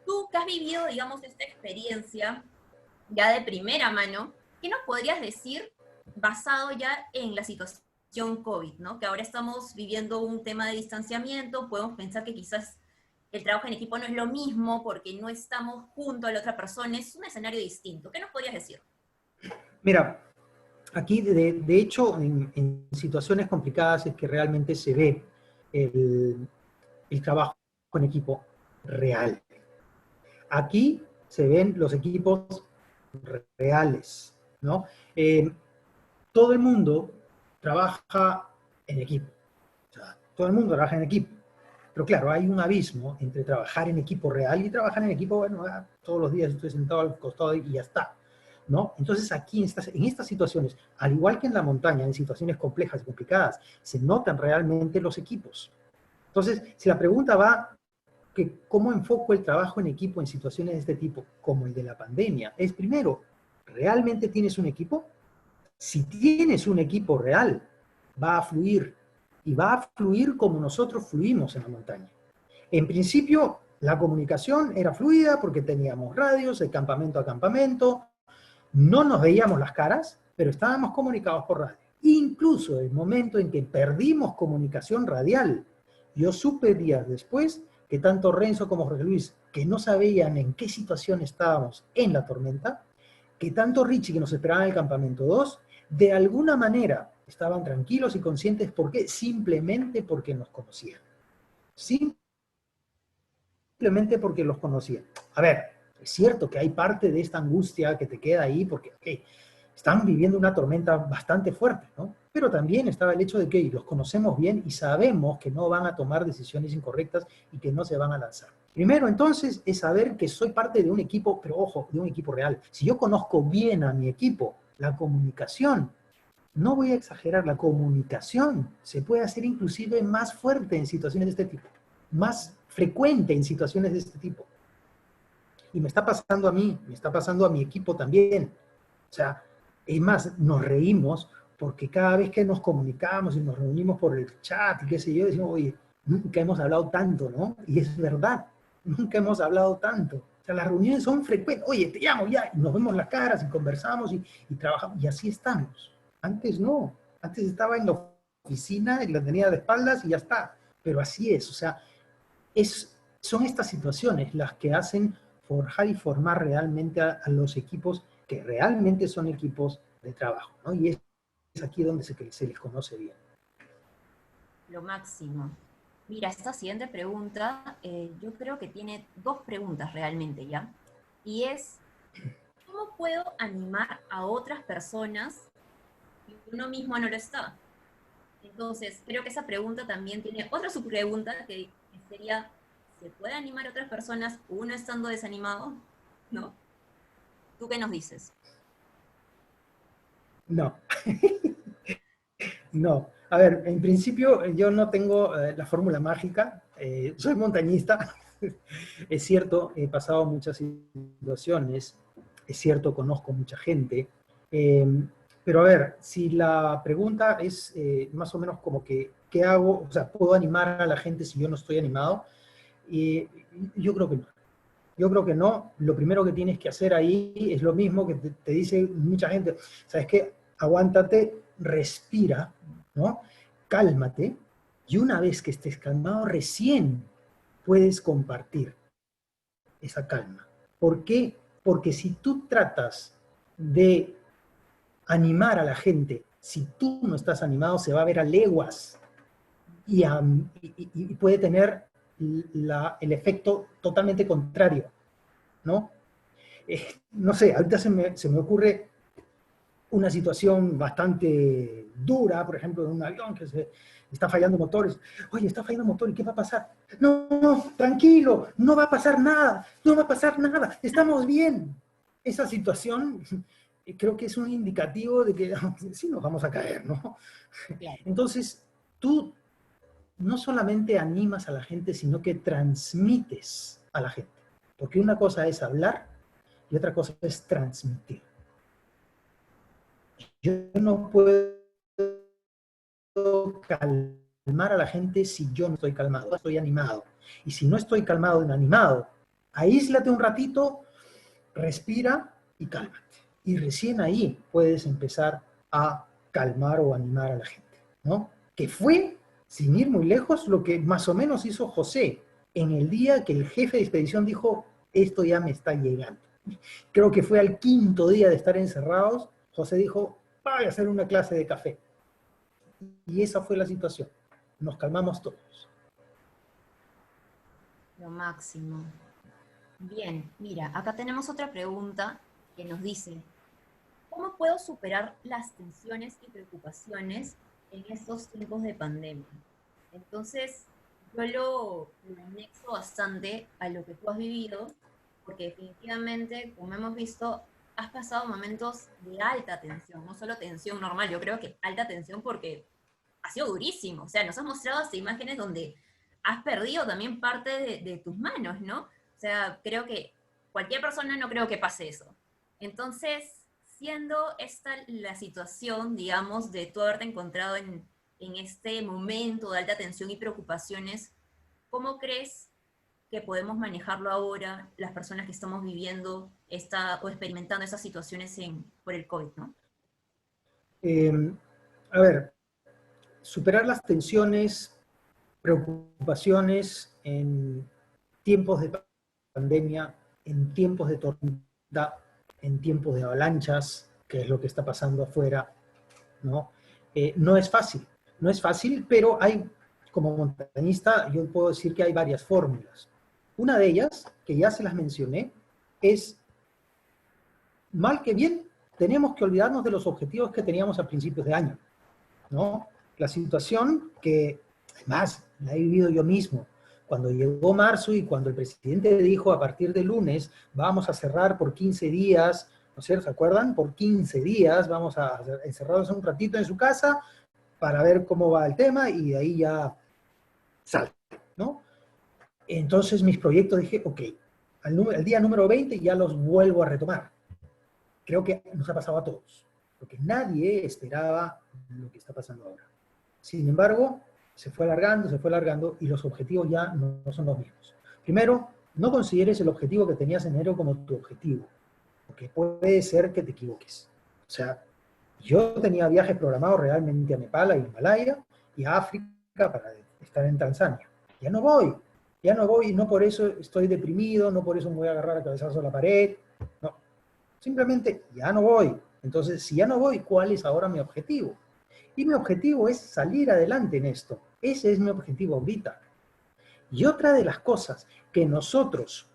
tú que has vivido, digamos, esta experiencia ya de primera mano, ¿qué nos podrías decir basado ya en la situación COVID, ¿no? Que ahora estamos viviendo un tema de distanciamiento, podemos pensar que quizás el trabajo en equipo no es lo mismo porque no estamos junto a la otra persona, es un escenario distinto. ¿Qué nos podrías decir? Mira, aquí de hecho en situaciones complicadas es que realmente se ve el trabajo en equipo real. Aquí se ven los equipos reales, ¿no? Todo el mundo trabaja en equipo. O sea, todo el mundo trabaja en equipo. Pero claro, hay un abismo entre trabajar en equipo real y trabajar en equipo, bueno, todos los días estoy sentado al costado y ya está, ¿no? Entonces aquí, en estas situaciones, al igual que en la montaña, en situaciones complejas y complicadas, se notan realmente los equipos. Entonces, si la pregunta va que cómo enfoco el trabajo en equipo en situaciones de este tipo, como el de la pandemia, es primero, ¿realmente tienes un equipo? Si tienes un equipo real, va a fluir, y va a fluir como nosotros fluimos en la montaña. En principio, la comunicación era fluida porque teníamos radios de campamento a campamento, no nos veíamos las caras, pero estábamos comunicados por radio. Incluso el momento en que perdimos comunicación radial, yo supe días después que tanto Renzo como Jorge Luis, que no sabían en qué situación estábamos en la tormenta, que tanto Richie, que nos esperaba en el campamento 2, de alguna manera estaban tranquilos y conscientes. ¿Por qué? Simplemente porque nos conocían. Simplemente porque los conocían. A ver, es cierto que hay parte de esta angustia que te queda ahí porque, okay, están viviendo una tormenta bastante fuerte, ¿no? pero también estaba el hecho de que los conocemos bien y sabemos que no van a tomar decisiones incorrectas y que no se van a lanzar. Primero, entonces, es saber que soy parte de un equipo, pero ojo, de un equipo real. Si yo conozco bien a mi equipo, la comunicación, no voy a exagerar, la comunicación se puede hacer inclusive más fuerte en situaciones de este tipo, más frecuente en situaciones de este tipo. Y me está pasando a mí, me está pasando a mi equipo también. O sea, es más, nos reímos porque cada vez que nos comunicamos y nos reunimos por el chat y qué sé yo, decimos, oye, nunca hemos hablado tanto, ¿no? Y es verdad, nunca hemos hablado tanto. O sea, las reuniones son frecuentes. Oye, te llamo ya, y nos vemos las caras y conversamos y trabajamos, y así estamos. Antes no, antes estaba en la oficina y la tenía de espaldas y ya está. Pero así es, o sea, son estas situaciones las que hacen forjar y formar realmente a los equipos que realmente son equipos de trabajo, ¿no? Y es aquí donde se les conoce bien. Lo máximo. Mira, esta siguiente pregunta, yo creo que tiene dos preguntas realmente, ¿ya? Y es, ¿cómo puedo animar a otras personas si uno mismo no lo está? Entonces, creo que esa pregunta también tiene otra subpregunta que sería, ¿se puede animar a otras personas uno estando desanimado? ¿No? ¿Tú qué nos dices? No. No. A ver, en principio yo no tengo la fórmula mágica. Soy montañista. Es cierto, he pasado muchas situaciones. Es cierto, conozco mucha gente. Pero a ver, si la pregunta es más o menos como que, ¿qué hago? O sea, ¿puedo animar a la gente si yo no estoy animado? Yo creo que no. Yo creo que no. Lo primero que tienes que hacer ahí es lo mismo que te dice mucha gente. ¿Sabes qué? Aguántate, respira, ¿no? Cálmate, y una vez que estés calmado, recién puedes compartir esa calma. ¿Por qué? Porque si tú tratas de animar a la gente, si tú no estás animado, se va a ver a leguas y puede tener el efecto totalmente contrario, ¿no? No sé, ahorita se me ocurre una situación bastante dura, por ejemplo, de un avión que se está fallando motores. Oye, está fallando motor, ¿y qué va a pasar? No, no, tranquilo, no va a pasar nada, no va a pasar nada, estamos bien. Esa situación creo que es un indicativo de que sí nos vamos a caer, ¿no? Entonces, tú no solamente animas a la gente, sino que transmites a la gente. Porque una cosa es hablar y otra cosa es transmitir. Yo no puedo calmar a la gente si yo no estoy calmado, estoy animado. Y si no estoy calmado ni animado, aíslate un ratito, respira y cálmate. Y recién ahí puedes empezar a calmar o animar a la gente, ¿no? Que fue, sin ir muy lejos, lo que más o menos hizo José en el día que el jefe de expedición dijo, esto ya me está llegando. Creo que fue al 5.º día de estar encerrados, José dijo, voy a hacer una clase de café. Y esa fue la situación. Nos calmamos todos. Lo máximo. Bien, mira, acá tenemos otra pregunta que nos dice, ¿cómo puedo superar las tensiones y preocupaciones en estos tiempos de pandemia? Entonces, yo lo anexo bastante a lo que tú has vivido, porque definitivamente, como hemos visto, has pasado momentos de alta tensión, no solo tensión normal, yo creo que alta tensión porque ha sido durísimo, o sea, nos has mostrado hasta imágenes donde has perdido también parte de tus manos, ¿no? O sea, creo que cualquier persona no creo que pase eso. Entonces, siendo esta la situación, digamos, de tú haberte encontrado en este momento de alta tensión y preocupaciones, ¿cómo crees que podemos manejarlo ahora las personas que estamos viviendo o experimentando esas situaciones por el COVID, ¿no? A ver, superar las tensiones, preocupaciones en tiempos de pandemia, en tiempos de tormenta, en tiempos de avalanchas, que es lo que está pasando afuera, ¿no? No es fácil, pero hay, como montañista, yo puedo decir que hay varias fórmulas. Una de ellas, que ya se las mencioné, es, mal que bien, tenemos que olvidarnos de los objetivos que teníamos a principios de año. ¿no? La situación que, además, la he vivido yo mismo. Cuando llegó marzo y cuando el presidente dijo a partir de lunes vamos a cerrar por 15 días, ¿no es cierto? ¿Se acuerdan? Por 15 días vamos a encerrarnos un ratito en su casa para ver cómo va el tema y de ahí ya sale, ¿no? Entonces mis proyectos dije, ok, al día número 20 ya los vuelvo a retomar. Creo que nos ha pasado a todos, porque nadie esperaba lo que está pasando ahora. Sin embargo, se fue alargando y los objetivos ya no son los mismos. Primero, no consideres el objetivo que tenías en enero como tu objetivo, porque puede ser que te equivoques. O sea, yo tenía viajes programados realmente a Nepal, a Himalaya y a África para estar en Tanzania. Ya no voy y no por eso estoy deprimido, no por eso me voy a agarrar a cabezazo a la pared, no. Simplemente ya no voy. Entonces, si ya no voy, ¿cuál es ahora mi objetivo? Y mi objetivo es salir adelante en esto. Ese es mi objetivo ahorita. Y otra de las cosas que nosotros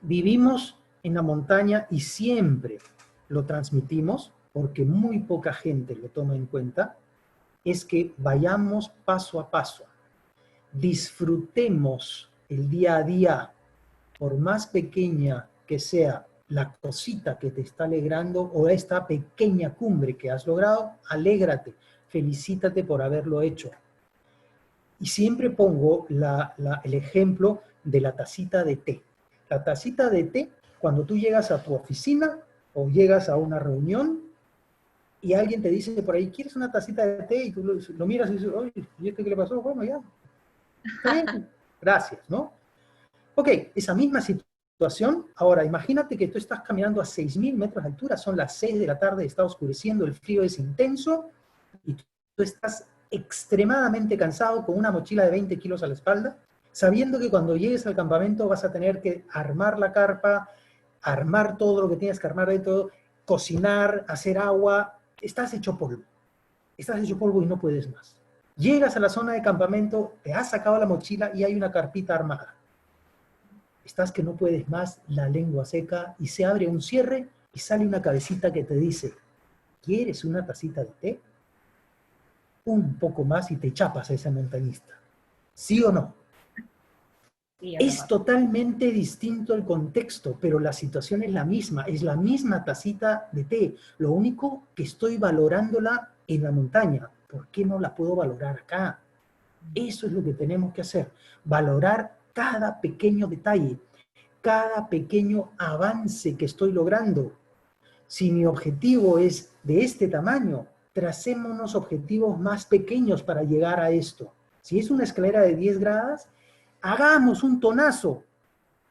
vivimos en la montaña y siempre lo transmitimos, porque muy poca gente lo toma en cuenta, es que vayamos paso a paso. Disfrutemos el día a día, por más pequeña que sea la cosita que te está alegrando o esta pequeña cumbre que has logrado, alégrate, felicítate por haberlo hecho. Y siempre pongo el ejemplo de la tacita de té. La tacita de té, cuando tú llegas a tu oficina o llegas a una reunión y alguien te dice por ahí, ¿quieres una tacita de té? Y tú lo miras y dices, oye, ¿y este qué le pasó? Bueno, ya. Está bien. Gracias, ¿no? Ok, esa misma situación. Ahora, imagínate que tú estás caminando a 6.000 metros de altura, son las 6 de la tarde, está oscureciendo, el frío es intenso, y tú estás extremadamente cansado con una mochila de 20 kilos a la espalda, sabiendo que cuando llegues al campamento vas a tener que armar la carpa, armar todo lo que tienes que armar dentro, cocinar, hacer agua, estás hecho polvo y no puedes más. Llegas a la zona de campamento, te has sacado la mochila y hay una carpita armada. Estás que no puedes más, la lengua seca, y se abre un cierre y sale una cabecita que te dice, ¿quieres una tacita de té? Un poco más y te chapas a ese montañista. ¿Sí o no? Sí, es totalmente distinto el contexto, pero la situación es la misma tacita de té. Lo único que estoy valorándola en la montaña. ¿Por qué no la puedo valorar acá? Eso es lo que tenemos que hacer. Valorar cada pequeño detalle, cada pequeño avance que estoy logrando. Si mi objetivo es de este tamaño, tracémonos objetivos más pequeños para llegar a esto. Si es una escalera de 10 gradas, hagamos un tonazo,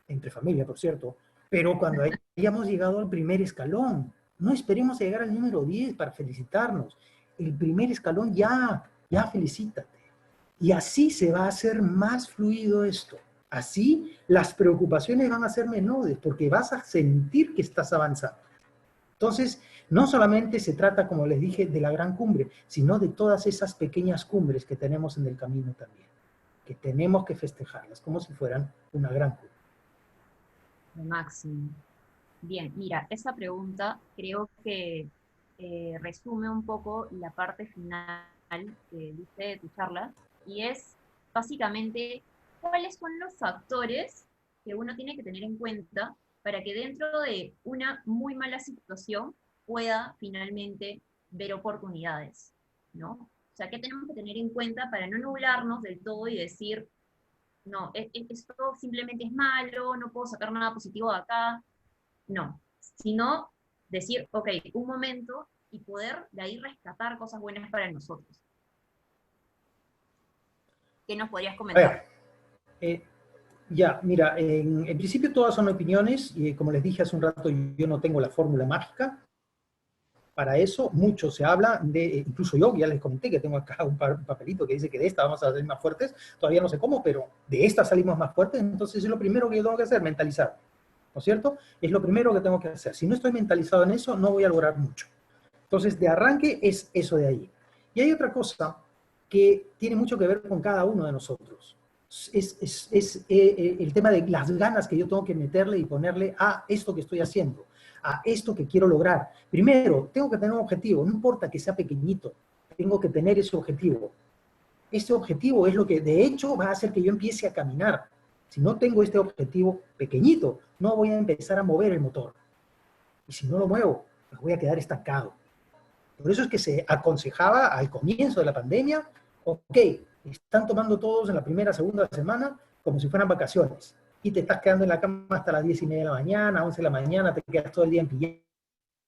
entre familia, por cierto, pero cuando hayamos llegado al primer escalón, no esperemos a llegar al número 10 para felicitarnos. El primer escalón ya felicítate. Y así se va a hacer más fluido esto. Así las preocupaciones van a ser menores, porque vas a sentir que estás avanzando. Entonces, no solamente se trata, como les dije, de la gran cumbre, sino de todas esas pequeñas cumbres que tenemos en el camino también, que tenemos que festejarlas como si fueran una gran cumbre. Lo máximo. Bien, mira, esta pregunta creo que resume un poco la parte final que diste de tu charla, y es básicamente cuáles son los factores que uno tiene que tener en cuenta para que dentro de una muy mala situación pueda finalmente ver oportunidades, ¿no? O sea, ¿qué tenemos que tener en cuenta para no nublarnos del todo y decir, no, esto simplemente es malo, no puedo sacar nada positivo de acá? No, sino decir, ok, un momento, y poder de ahí rescatar cosas buenas para nosotros. ¿Qué nos podrías comentar? Ya, mira, en principio todas son opiniones, y como les dije hace un rato, yo no tengo la fórmula mágica. Para eso, mucho se habla de, incluso yo, ya les comenté que tengo acá un papelito que dice que de esta vamos a salir más fuertes, todavía no sé cómo, pero de esta salimos más fuertes, entonces es lo primero que yo tengo que hacer, mentalizar, ¿no es cierto? Es lo primero que tengo que hacer. Si no estoy mentalizado en eso, no voy a lograr mucho. Entonces, de arranque es eso de ahí. Y hay otra cosa que tiene mucho que ver con cada uno de nosotros. Es el tema de las ganas que yo tengo que meterle y ponerle a esto que estoy haciendo, a esto que quiero lograr. Primero, tengo que tener un objetivo, no importa que sea pequeñito, tengo que tener ese objetivo. Este objetivo es lo que de hecho va a hacer que yo empiece a caminar. Si no tengo este objetivo pequeñito, no voy a empezar a mover el motor. Y si no lo muevo, me voy a quedar estancado. Por eso es que se aconsejaba al comienzo de la pandemia, ok, están tomando todos en la primera, segunda semana como si fueran vacaciones. Y te estás quedando en la cama hasta las 10:30 de la mañana, 11 de la mañana, te quedas todo el día en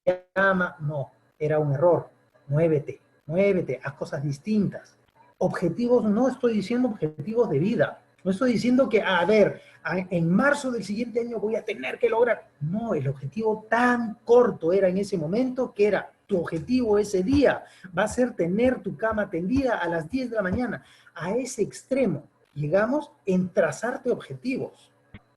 pijama. No, era un error. Muévete, muévete, haz cosas distintas. Objetivos, no estoy diciendo objetivos de vida. No estoy diciendo que, a ver, en marzo del siguiente año voy a tener que lograr. No, el objetivo tan corto era en ese momento que era tu objetivo ese día. Va a ser tener tu cama tendida a las 10 de la mañana. A ese extremo llegamos en trazarte objetivos,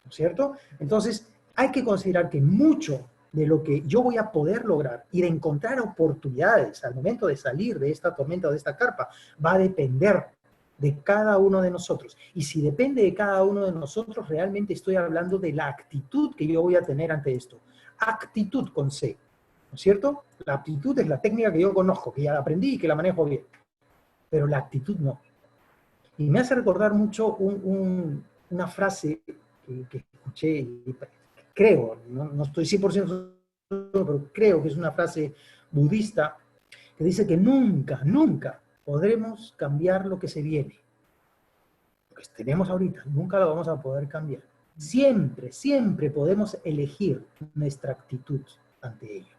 ¿no es cierto? Entonces, hay que considerar que mucho de lo que yo voy a poder lograr y de encontrar oportunidades al momento de salir de esta tormenta o de esta carpa va a depender de cada uno de nosotros. Y si depende de cada uno de nosotros, realmente estoy hablando de la actitud que yo voy a tener ante esto. Actitud con C, ¿no es cierto? La actitud es la técnica que yo conozco, que ya la aprendí y que la manejo bien. Pero la actitud no. Y me hace recordar mucho una frase que escuché, y creo, no estoy 100% seguro, pero creo que es una frase budista que dice que nunca, nunca podremos cambiar lo que se viene. Lo que tenemos ahorita, nunca lo vamos a poder cambiar. Siempre, siempre podemos elegir nuestra actitud ante ello.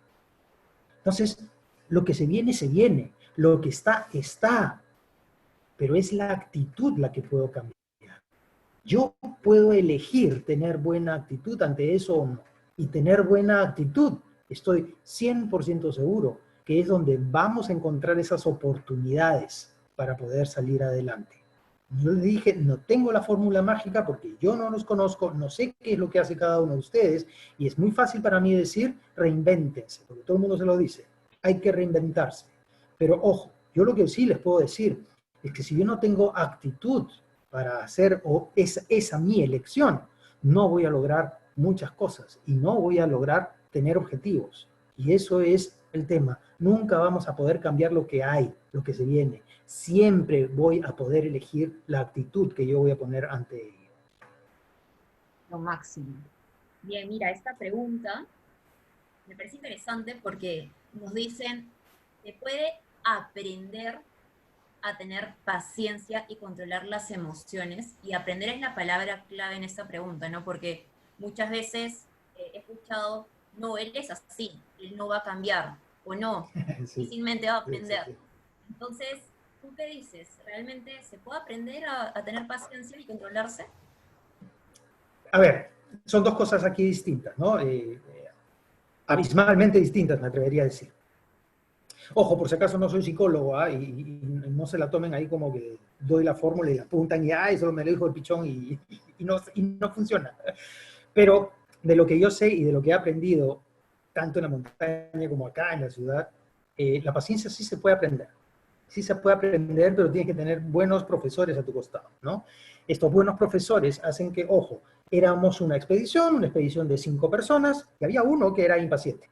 Entonces, lo que se viene, lo que está, está. Pero es la actitud la que puedo cambiar. Yo puedo elegir tener buena actitud ante eso o no. Y tener buena actitud, estoy 100% seguro que es donde vamos a encontrar esas oportunidades para poder salir adelante. Yo les dije, no tengo la fórmula mágica porque yo no los conozco, no sé qué es lo que hace cada uno de ustedes, y es muy fácil para mí decir, reinvéntense, porque todo el mundo se lo dice, hay que reinventarse. Pero ojo, yo lo que sí les puedo decir es que si yo no tengo actitud para hacer esa mi elección, no voy a lograr muchas cosas y no voy a lograr tener objetivos. Y eso es el tema. Nunca vamos a poder cambiar lo que hay, lo que se viene. Siempre voy a poder elegir la actitud que yo voy a poner ante ello. Lo máximo. Bien, mira, esta pregunta me parece interesante porque nos dicen, ¿se puede aprender a tener paciencia y controlar las emociones? Y aprender es la palabra clave en esta pregunta, ¿no? Porque muchas veces he escuchado, no, él es así, él no va a cambiar, o no, Sí. difícilmente va a aprender. Sí. Entonces, ¿tú qué dices? ¿Realmente se puede aprender a tener paciencia y controlarse? A ver, son dos cosas aquí distintas, ¿no? Abismalmente distintas, me atrevería a decir. Ojo, por si acaso no soy psicólogo, y no se la tomen ahí como que doy la fórmula y la apuntan y eso me lo dijo el pichón y no funciona. Pero de lo que yo sé y de lo que he aprendido, tanto en la montaña como acá en la ciudad, la paciencia sí se puede aprender. Sí se puede aprender, pero tienes que tener buenos profesores a tu costado, ¿no? Estos buenos profesores hacen que, ojo, éramos una expedición de 5 personas, y había uno que era impaciente.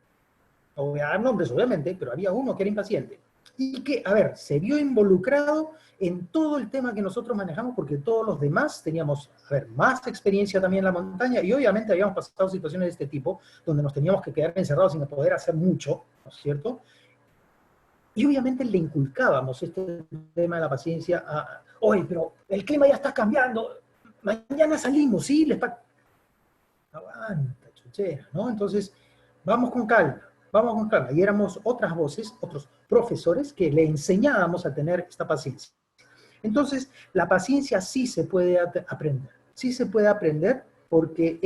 No voy a dar nombres, obviamente, pero había uno que era impaciente. Y que, a ver, se vio involucrado en todo el tema que nosotros manejamos, porque todos los demás teníamos, a ver, más experiencia también en la montaña, y obviamente habíamos pasado situaciones de este tipo, donde nos teníamos que quedar encerrados sin poder hacer mucho, ¿no es cierto? Y obviamente le inculcábamos este tema de la paciencia a, oye, pero el clima ya está cambiando, mañana salimos, ¿sí? Aguanta, chuchera, ¿no? Entonces, vamos con calma. Y éramos otras voces, otros profesores que le enseñábamos a tener esta paciencia. Entonces, la paciencia sí se puede aprender. Sí se puede aprender porque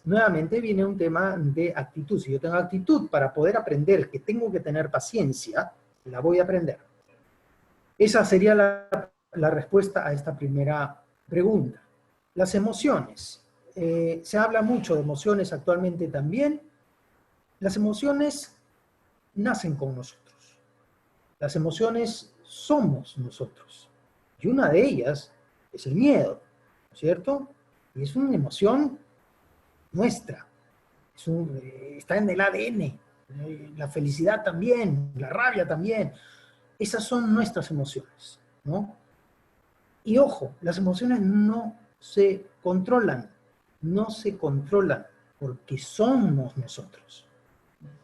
nuevamente viene un tema de actitud. Si yo tengo actitud para poder aprender que tengo que tener paciencia, la voy a aprender. Esa sería la respuesta a esta primera pregunta. Las emociones. Se habla mucho de emociones actualmente también. Las emociones nacen con nosotros. Las emociones somos nosotros. Y una de ellas es el miedo, ¿no es cierto? Y es una emoción nuestra. Está en el ADN. La felicidad también, la rabia también. Esas son nuestras emociones, ¿no? Y ojo, las emociones no se controlan, no se controlan porque somos nosotros.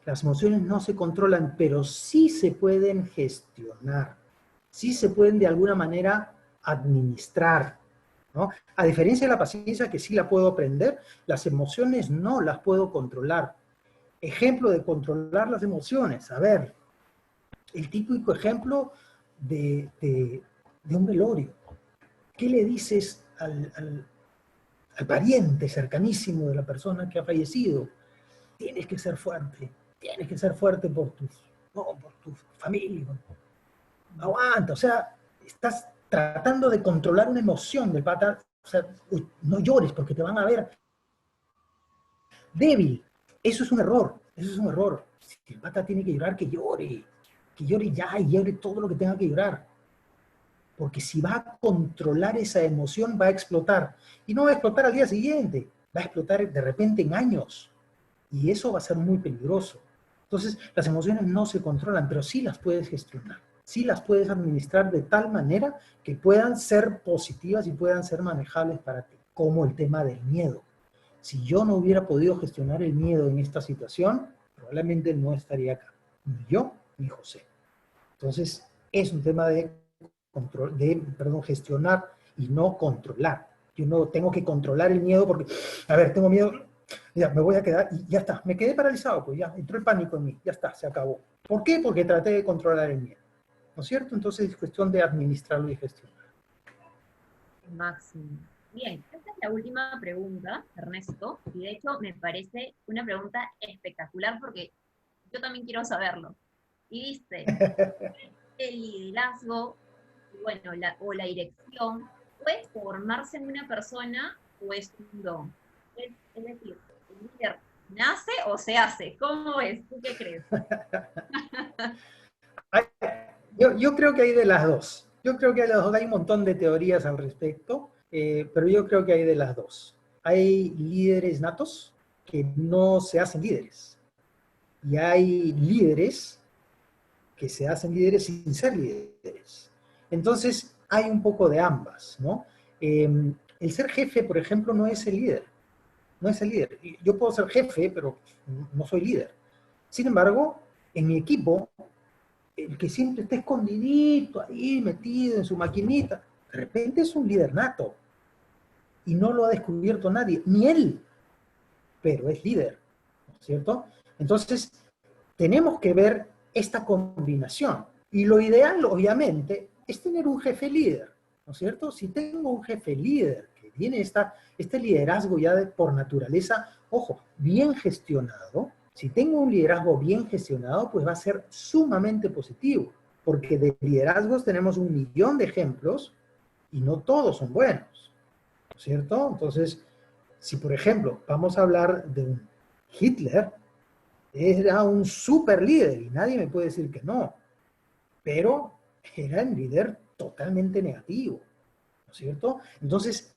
Las emociones no se controlan, pero sí se pueden gestionar, sí se pueden de alguna manera administrar, ¿no? A diferencia de la paciencia, que sí la puedo aprender, las emociones no las puedo controlar. Ejemplo de controlar las emociones, a ver, el típico ejemplo de un velorio. ¿Qué le dices al pariente cercanísimo de la persona que ha fallecido? Tienes que ser fuerte por tu familia. Aguanta, o sea, estás tratando de controlar una emoción del pata, o sea, uy, no llores porque te van a ver débil. Eso es un error, eso es un error. Si el pata tiene que llorar, que llore ya y llore todo lo que tenga que llorar. Porque si va a controlar esa emoción, va a explotar. Y no va a explotar al día siguiente, va a explotar de repente en años. Y eso va a ser muy peligroso. Entonces, las emociones no se controlan, pero sí las puedes gestionar. Sí las puedes administrar de tal manera que puedan ser positivas y puedan ser manejables para ti. Como el tema del miedo. Si yo no hubiera podido gestionar el miedo en esta situación, probablemente no estaría acá. Ni yo, ni José. Entonces, es un tema de gestionar y no controlar. Yo no tengo que controlar el miedo porque, a ver, tengo miedo, ya, me voy a quedar y ya está, me quedé paralizado, pues ya, entró el pánico en mí, ya está, se acabó. ¿Por qué? Porque traté de controlar el miedo, ¿no es cierto? Entonces es cuestión de administrarlo y gestionarlo. Máximo. Bien, esta es la última pregunta, Ernesto, y de hecho me parece una pregunta espectacular porque yo también quiero saberlo. Y dice, el liderazgo, bueno, o la dirección, ¿puede formarse en una persona o es un don? Es decir, ¿el líder nace o se hace? ¿Cómo es? ¿Tú qué crees? Yo creo que hay de las dos. Yo creo que hay de las dos. Hay un montón de teorías al respecto, pero yo creo que hay de las dos. Hay líderes natos que no se hacen líderes. Y hay líderes que se hacen líderes sin ser líderes. Entonces, hay un poco de ambas, ¿no? El ser jefe, por ejemplo, no es el líder. No es el líder. Yo puedo ser jefe, pero no soy líder. Sin embargo, en mi equipo, el que siempre está escondidito ahí, metido en su maquinita, de repente es un líder nato. Y no lo ha descubierto nadie, ni él, pero es líder, ¿no es cierto? Entonces, tenemos que ver esta combinación. Y lo ideal, obviamente, es tener un jefe líder, ¿no es cierto? Si tengo un jefe líder que tiene este liderazgo ya por naturaleza, ojo, bien gestionado, si tengo un liderazgo bien gestionado, pues va a ser sumamente positivo, porque de liderazgos tenemos 1.000.000 de ejemplos y no todos son buenos, ¿no es cierto? Entonces, si por ejemplo vamos a hablar de un Hitler, era un super líder y nadie me puede decir que no, pero era un líder totalmente negativo, ¿no es cierto? Entonces,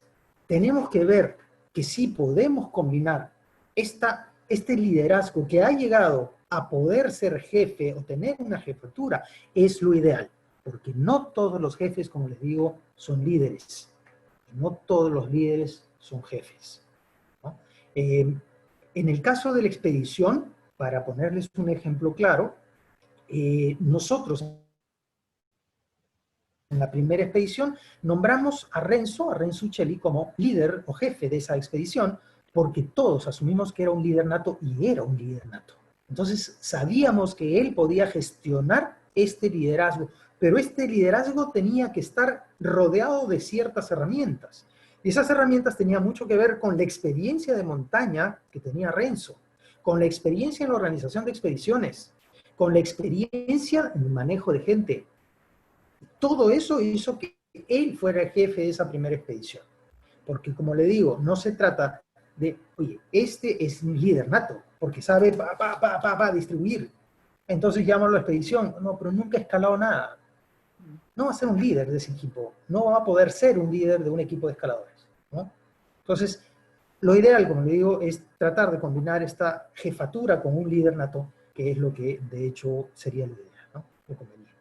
tenemos que ver que sí podemos combinar este liderazgo que ha llegado a poder ser jefe o tener una jefatura, es lo ideal, porque no todos los jefes, como les digo, son líderes, no todos los líderes son jefes, ¿no? En el caso de la expedición, para ponerles un ejemplo claro, nosotros en la primera expedición nombramos a Renzo Uccelli como líder o jefe de esa expedición, porque todos asumimos que era un líder nato y era un líder nato. Entonces sabíamos que él podía gestionar este liderazgo, pero este liderazgo tenía que estar rodeado de ciertas herramientas. Y esas herramientas tenían mucho que ver con la experiencia de montaña que tenía Renzo, con la experiencia en la organización de expediciones, con la experiencia en el manejo de gente. Todo eso hizo que él fuera el jefe de esa primera expedición. Porque, como le digo, no se trata de, oye, este es un líder nato, porque sabe distribuir. Entonces llamo a la expedición. No, pero nunca ha escalado nada. No va a ser un líder de ese equipo. No va a poder ser un líder de un equipo de escaladores, ¿no? Entonces, lo ideal, como le digo, es tratar de combinar esta jefatura con un líder nato, que es lo que, de hecho, sería lo ideal, ¿no? Lo conveniente.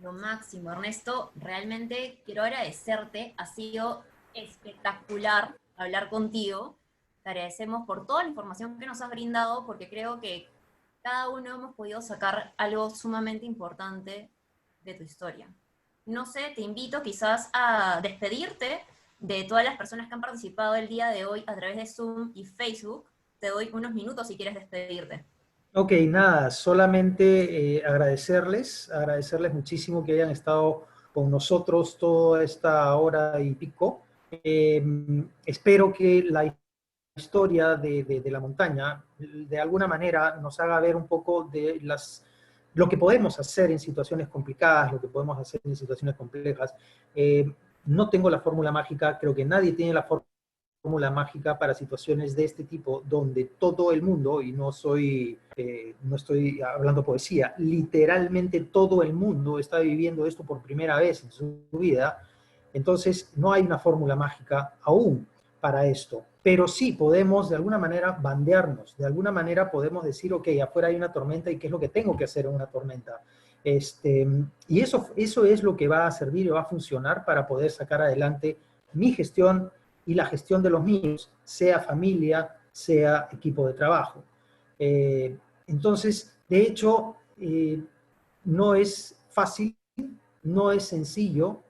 Lo máximo, Ernesto, realmente quiero agradecerte, ha sido espectacular hablar contigo, te agradecemos por toda la información que nos has brindado, porque creo que cada uno hemos podido sacar algo sumamente importante de tu historia. No sé, te invito quizás a despedirte de todas las personas que han participado el día de hoy a través de Zoom y Facebook. Te doy unos minutos si quieres despedirte. Ok, nada, solamente agradecerles muchísimo que hayan estado con nosotros toda esta hora y pico. Espero que la historia de la montaña de alguna manera nos haga ver un poco de lo que podemos hacer en situaciones complicadas, lo que podemos hacer en situaciones complejas. No tengo la fórmula mágica, creo que nadie tiene la fórmula mágica para situaciones de este tipo, donde todo el mundo, y no estoy hablando poesía, literalmente todo el mundo está viviendo esto por primera vez en su vida. Entonces no hay una fórmula mágica aún para esto, pero sí podemos de alguna manera bandearnos, de alguna manera podemos decir, ok, afuera hay una tormenta y qué es lo que tengo que hacer en una tormenta. Y eso es lo que va a servir y va a funcionar para poder sacar adelante mi gestión y la gestión de los míos, sea familia, sea equipo de trabajo. Entonces, de hecho, no es fácil, no es sencillo,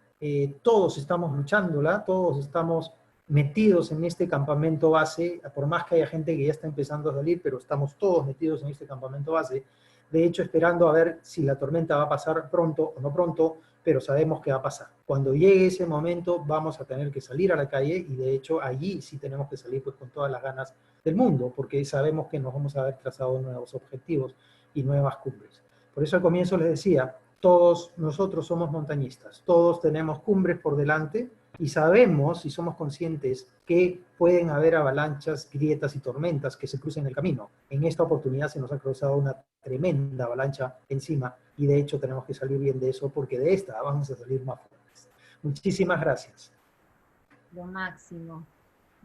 todos estamos luchándola, todos estamos metidos en este campamento base, por más que haya gente que ya está empezando a salir, pero estamos todos metidos en este campamento base, de hecho esperando a ver si la tormenta va a pasar pronto o no pronto, pero sabemos que va a pasar. Cuando llegue ese momento vamos a tener que salir a la calle y de hecho allí sí tenemos que salir pues con todas las ganas del mundo, porque sabemos que nos vamos a haber trazado nuevos objetivos y nuevas cumbres. Por eso al comienzo les decía, todos nosotros somos montañistas, todos tenemos cumbres por delante y sabemos y somos conscientes que pueden haber avalanchas, grietas y tormentas que se crucen el camino. En esta oportunidad se nos ha cruzado una tremenda avalancha encima y de hecho tenemos que salir bien de eso porque de esta vamos a salir más fuertes. Muchísimas gracias. Lo máximo.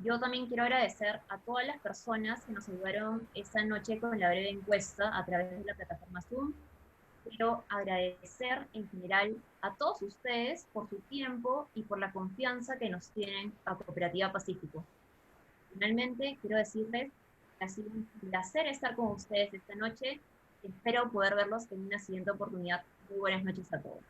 Yo también quiero agradecer a todas las personas que nos ayudaron esta noche con la breve encuesta a través de la plataforma Zoom. Quiero agradecer en general a todos ustedes por su tiempo y por la confianza que nos tienen a Cooperativa Pacífico. Finalmente, quiero decirles que ha sido un placer estar con ustedes esta noche. Espero poder verlos en una siguiente oportunidad. Muy buenas noches a todos.